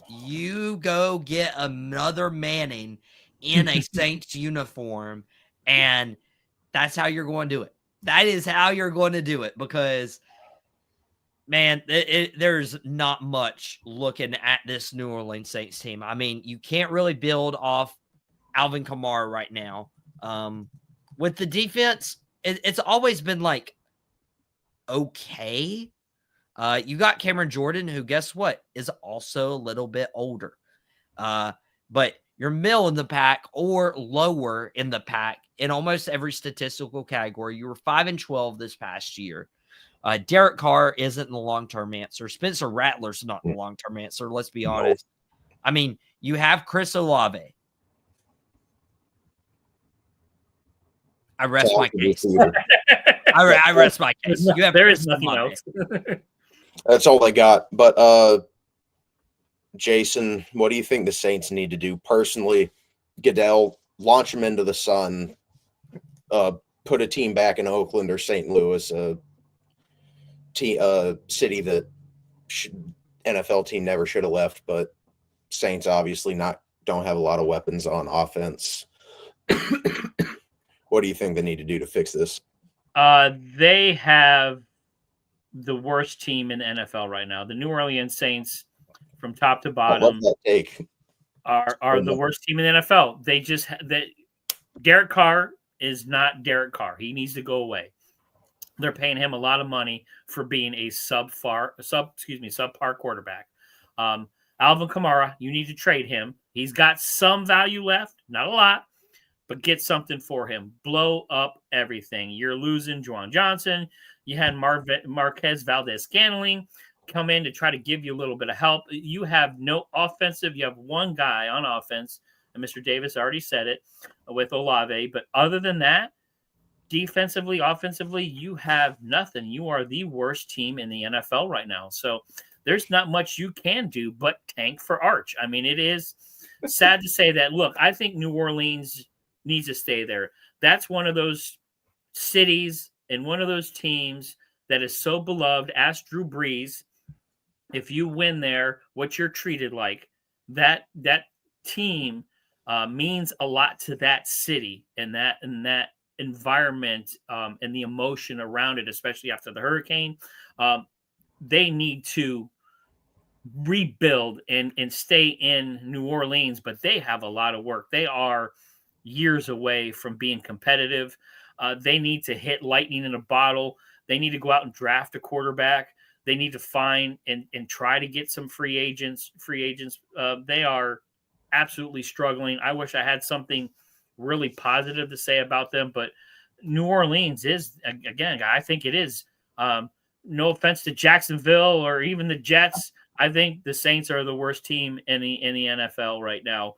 You go get another Manning in a Saints uniform And that's how you're going to do it. That is how you're going to do it because, man, there's not much looking at this New Orleans Saints team. I mean, you can't really build off Alvin Kamara right now. With the defense, it's always been like, okay. You got Cameron Jordan, who, guess what, is also a little bit older. But you're middle in the pack or lower in the pack in almost every statistical category. You were 5-12 this past year. Derek Carr isn't the long-term answer. Spencer Rattler's not the long-term answer. Let's be honest. I mean, you have Chris Olave. I rest my case. I rest my case. You have there is nothing else. That's all I got. But Jason, what do you think the Saints need to do personally? Goodell, launch them into the sun. Put a team back in Oakland or St. Louis, a city that NFL team never should have left. But Saints obviously don't have a lot of weapons on offense. What do you think they need to do to fix this? They have the worst team in the NFL right now. The New Orleans Saints, from top to bottom, are the worst team in the NFL. They just Derek Carr is not Derek Carr. He needs to go away. They're paying him a lot of money for being a subpar quarterback. Alvin Kamara, you need to trade him. He's got some value left, not a lot, but get something for him. Blow up everything. You're losing Juwan Johnson. You had Marquez Valdez-Scantling come in to try to give you a little bit of help. You have no offensive. You have one guy on offense, and Mr. Davis already said it with Olave. But other than that, defensively, offensively, you have nothing. You are the worst team in the NFL right now. So there's not much you can do but tank for Arch. I mean, it is sad to say that. Look, I think New Orleans needs to stay there. That's one of those cities and one of those teams that is so beloved. Ask Drew Brees, if you win there, what you're treated like. That team means a lot to that city and that environment and the emotion around it, especially after the hurricane. They need to rebuild and stay in New Orleans, but they have a lot of work. They are years away from being competitive. They need to hit lightning in a bottle. They need to go out and draft a quarterback. They need to find and try to get some free agents. They are absolutely struggling. I wish I had something really positive to say about them, but New Orleans is, again, I think it is. No offense to Jacksonville or even the Jets. I think the Saints are the worst team in the NFL right now,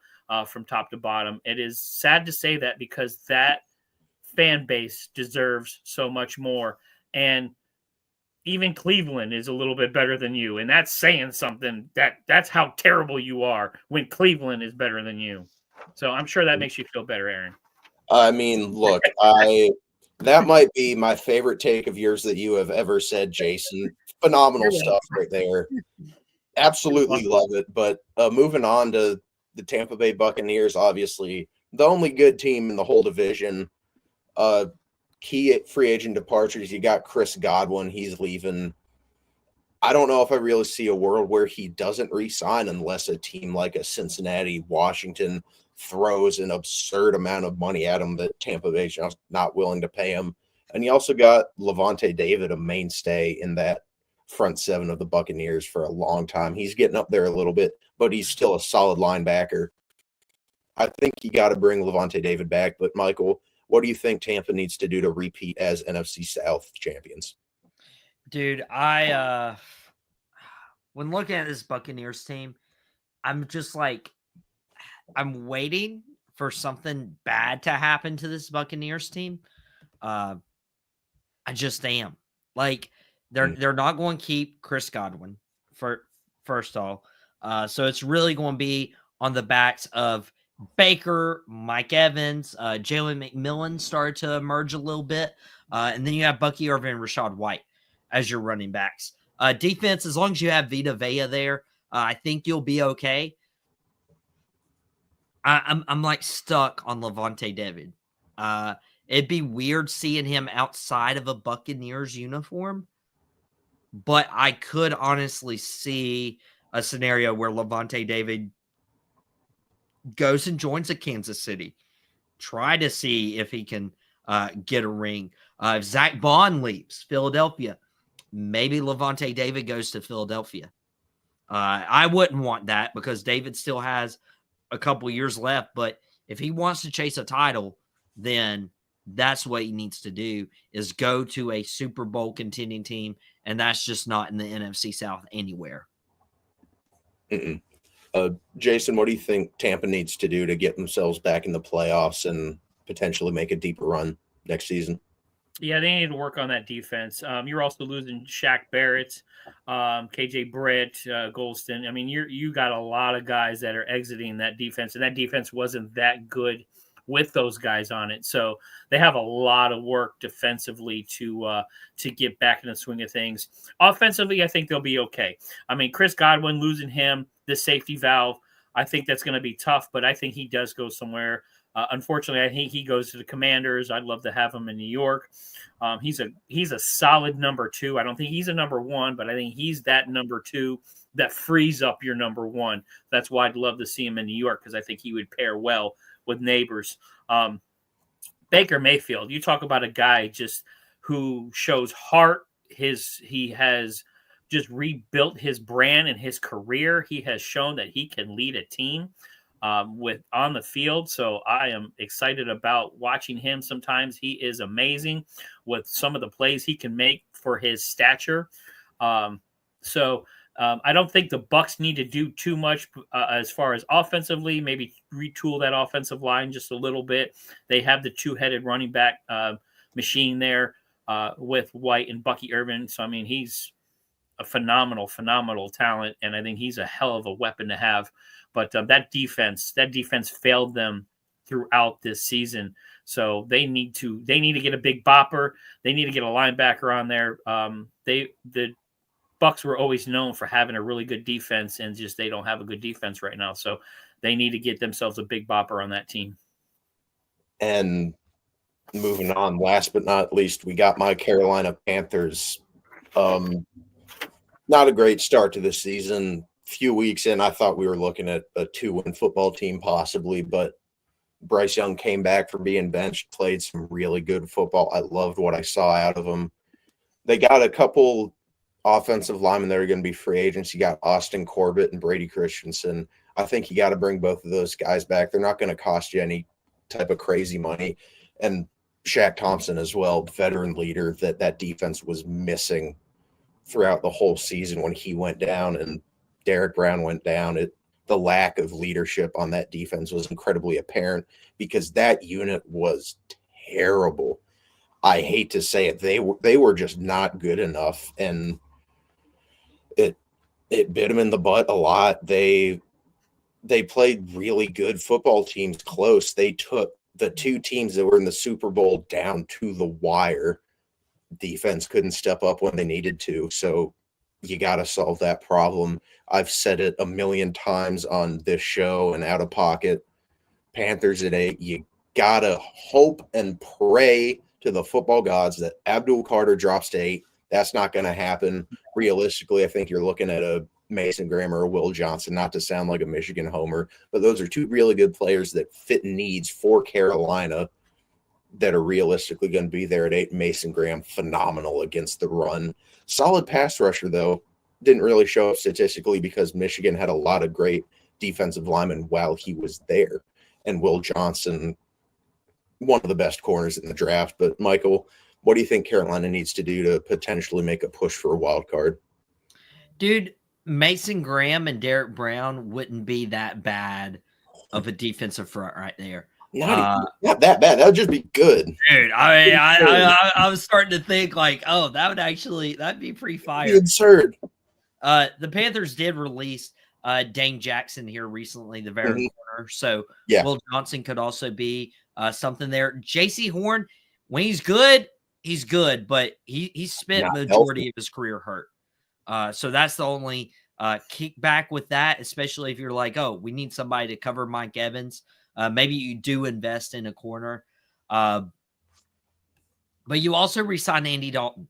from top to bottom. It is sad to say that because that fan base deserves so much more. And even Cleveland is a little bit better than you. And that's saying something. That's how terrible you are when Cleveland is better than you. So I'm sure that makes you feel better, Aaron. I mean, look, that might be my favorite take of yours that you have ever said, Jason. Phenomenal stuff right there. Absolutely love it. But moving on to the Tampa Bay Buccaneers, obviously the only good team in the whole division. Key free agent departures. You got Chris Godwin. He's leaving. I don't know if I really see a world where he doesn't re-sign unless a team like a Cincinnati, Washington throws an absurd amount of money at him that Tampa Bay's not willing to pay him. And you also got Levante David, a mainstay in that front seven of the Buccaneers for a long time. He's getting up there a little bit, but he's still a solid linebacker. I think you got to bring Levante David back. But Michael, what do you think Tampa needs to do to repeat as NFC South champions? Dude, when looking at this Buccaneers team, I'm just like, I'm waiting for something bad to happen to this Buccaneers team. I just am. Like, they're not going to keep Chris Godwin first of all. So it's really going to be on the backs of Baker, Mike Evans, Jalen McMillan started to emerge a little bit. And then you have Bucky Irvin and Rashad White as your running backs. Defense, as long as you have Vita Vea there, I think you'll be okay. I'm like stuck on Levante David. It'd be weird seeing him outside of a Buccaneers uniform, but I could honestly see a scenario where Levante David goes and joins a Kansas City, try to see if he can get a ring. If Zach Bond leaves Philadelphia, maybe Levante David goes to Philadelphia. I wouldn't want that because David still has a couple years left, but if he wants to chase a title, then that's what he needs to do is go to a Super Bowl contending team, and that's just not in the NFC South anywhere. Jason, what do you think Tampa needs to do to get themselves back in the playoffs and potentially make a deeper run next season? Yeah, they need to work on that defense. You're also losing Shaq Barrett, KJ Britt, Golston. I mean, you got a lot of guys that are exiting that defense, and that defense wasn't that good with those guys on it. So they have a lot of work defensively to get back in the swing of things. Offensively, I think they'll be okay. I mean, Chris Godwin, losing him, the safety valve, I think that's going to be tough, but I think he does go somewhere. Unfortunately, I think he goes to the Commanders. I'd love to have him in New York. He's a solid number 2. I don't think he's a number 1, but I think he's that number 2 that frees up your number 1. That's why I'd love to see him in New York because I think he would pair well with Neighbors. Baker Mayfield, you talk about a guy just who shows heart. He has just rebuilt his brand and his career. He has shown that he can lead a team with on the field. So I am excited about watching him. Sometimes he is amazing with some of the plays he can make for his stature. I don't think the Bucs need to do too much as far as offensively, maybe retool that offensive line just a little bit. They have the 2-headed running back machine there with White and Bucky Irvin. So, I mean, he's a phenomenal talent, and I think he's a hell of a weapon to have. But that defense failed them throughout this season. So they need to get a big bopper. They need to get a linebacker on there. The Bucs were always known for having a really good defense, and just they don't have a good defense right now. So they need to get themselves a big bopper on that team. And moving on, last but not least, we got my Carolina Panthers. Not a great start to the season. Few weeks in, I thought we were looking at a 2-win football team possibly, but Bryce Young came back from being benched, played some really good football. I loved what I saw out of him. They got a couple offensive linemen that are going to be free agents. You got Austin Corbett and Brady Christensen. I think you got to bring both of those guys back. They're not going to cost you any type of crazy money. And Shaq Thompson as well, veteran leader that defense was missing throughout the whole season when he went down and Derek Brown went down. The lack of leadership on that defense was incredibly apparent because that unit was terrible. I hate to say it. They were just not good enough, and it bit them in the butt a lot. They played really good football teams close. They took the 2 teams that were in the Super Bowl down to the wire. Defense couldn't step up when they needed to, so you got to solve that problem. I've said it a million times on this show and Out of Pocket. Panthers at 8, you got to hope and pray to the football gods that Abdul Carter drops to 8. That's not going to happen. Realistically, I think you're looking at a Mason Graham or a Will Johnson, not to sound like a Michigan homer, but those are 2 really good players that fit needs for Carolina that are realistically going to be there at 8. Mason Graham, phenomenal against the run. Solid pass rusher, though. Didn't really show up statistically because Michigan had a lot of great defensive linemen while he was there. And Will Johnson, one of the best corners in the draft. But, Michael, what do you think Carolina needs to do to potentially make a push for a wild card? Dude, Mason Graham and Derek Brown wouldn't be that bad of a defensive front right there. Not that bad. That would just be good. Dude, I mean, I was starting to think like, oh, that'd be pretty fire. Absurd. The Panthers did release Dane Jackson here recently, the veteran corner. So yeah. Will Johnson could also be something there. J.C. Horn, when he's good, but he spent the majority of his career hurt. So that's the only kickback with that, especially if you're like, oh, we need somebody to cover Mike Evans. Maybe you do invest in a corner. But you also re-signed Andy Dalton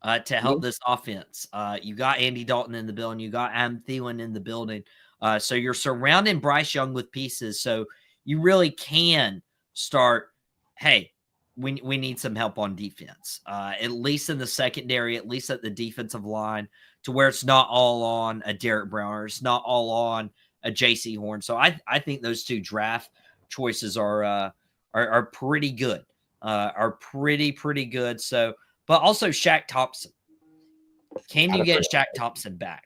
to help this offense. You got Andy Dalton in the building. You got Adam Thielen in the building. So you're surrounding Bryce Young with pieces. So you really can start, hey, we need some help on defense, at least in the secondary, at least at the defensive line, to where it's not all on a Derek Brown or it's not all on a J.C. Horn. So I think those two draft choices are pretty good, are pretty good. So, but also Shaq Thompson. Can you get Shaq Thompson back?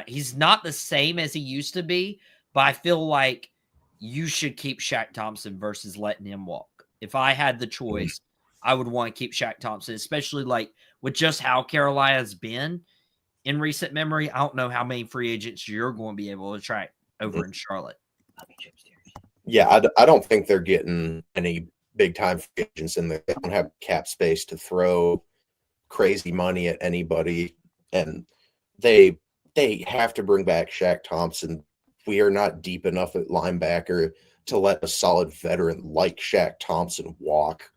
He's not the same as he used to be, but I feel like you should keep Shaq Thompson versus letting him walk. If I had the choice, I would want to keep Shaq Thompson, especially like with just how Carolina's been in recent memory. I don't know how many free agents you're going to be able to attract over in Charlotte. Yeah, I don't think they're getting any big-time free agents in there. They don't have cap space to throw crazy money at anybody, and they have to bring back Shaq Thompson. We are not deep enough at linebacker to let a solid veteran like Shaq Thompson walk.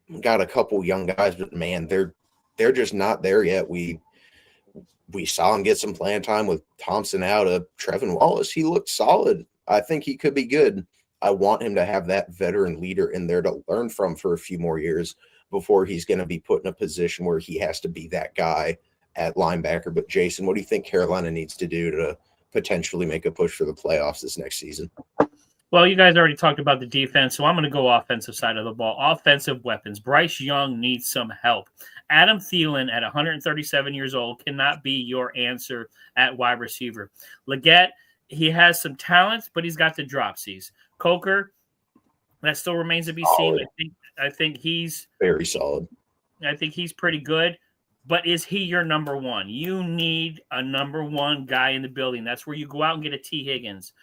We got a couple young guys, but man, they're just not there yet. We saw him get some playing time with Thompson out of Trevin Wallace. He looked solid. I think he could be good. I want him to have that veteran leader in there to learn from for a few more years before he's going to be put in a position where he has to be that guy at linebacker. But Jason, what do you think Carolina needs to do to potentially make a push for the playoffs this next season? Well, you guys already talked about the defense, so I'm going to go offensive side of the ball. Offensive weapons. Bryce Young needs some help. Adam Thielen at 137 years old cannot be your answer at wide receiver. Leggett, he has some talents, but he's got the dropsies. Coker, that still remains to be seen. I think he's very solid. I think he's pretty good. But is he your number one? You need a number one guy in the building. That's where you go out and get a T. Higgins.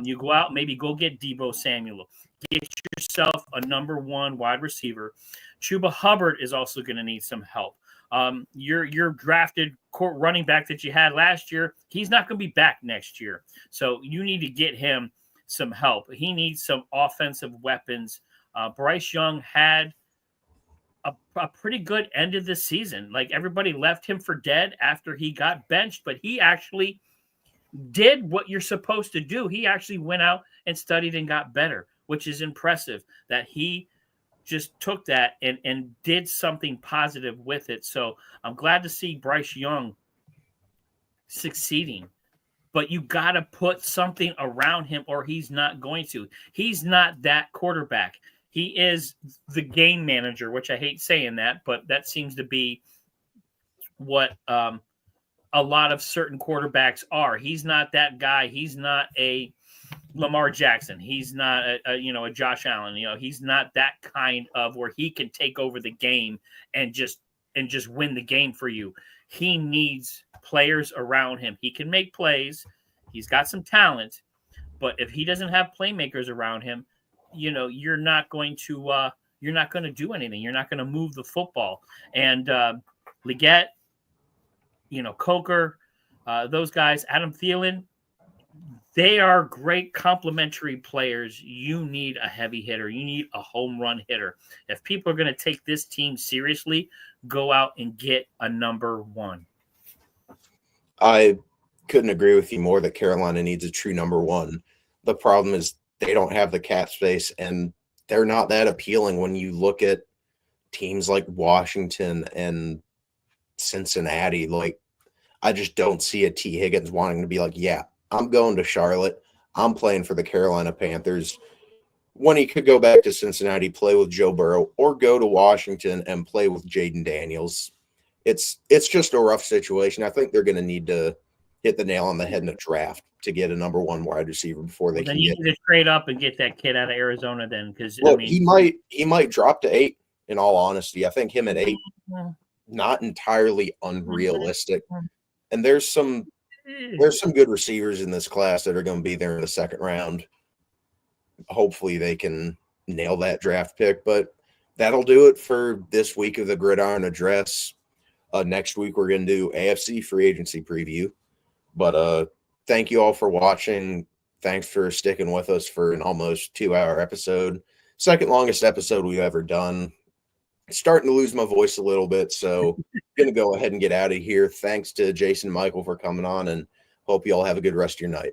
You go out, maybe go get Deebo Samuel. Get yourself a number one wide receiver. Chuba Hubbard is also going to need some help. Your drafted court running back that you had last year, he's not going to be back next year. So you need to get him some help. He needs some offensive weapons. Bryce Young had a pretty good end of the season. Like, everybody left him for dead after he got benched, but he actually did what you're supposed to do. He actually went out and studied and got better, which is impressive that he just took that and did something positive with it. So I'm glad to see Bryce Young succeeding, but you got to put something around him or he's not going to. He's not that quarterback. He is the game manager, which I hate saying that, but that seems to be what a lot of certain quarterbacks are. He's not that guy. He's not a Lamar Jackson. He's not a Josh Allen. He's not that kind of where he can take over the game and just win the game for you. He needs players around him. He can make plays. He's got some talent, but if he doesn't have playmakers around him, you're not going to do anything. You're not going to move the football. And Leggett, Coker, those guys, Adam Thielen, they are great complementary players. You need a heavy hitter. You need a home run hitter. If people are going to take this team seriously, go out and get a number one. I couldn't agree with you more that Carolina needs a true number one. The problem is they don't have the cap space, and they're not that appealing when you look at teams like Washington and Cincinnati. Like, I just don't see a T. Higgins wanting to be like, yeah, I'm going to Charlotte. I'm playing for the Carolina Panthers. When he could go back to Cincinnati, play with Joe Burrow, or go to Washington and play with Jaden Daniels. It's just a rough situation. I think they're going to need to hit the nail on the head in a draft to get a number one wide receiver before they can you need to trade up and get that kid out of Arizona then, because he might drop to 8. In all honesty, I think him at 8, not entirely unrealistic. And there's some good receivers in this class that are going to be there in the second round. Hopefully they can nail that draft pick, but that'll do it for this week of the Gridiron Address. Next week we're going to do AFC free agency preview. But thank you all for watching. Thanks for sticking with us for an almost 2-hour episode. second longest episode we've ever done. Starting to lose my voice a little bit, so going to go ahead and get out of here. Thanks to Jason and Michael for coming on, and hope you all have a good rest of your night.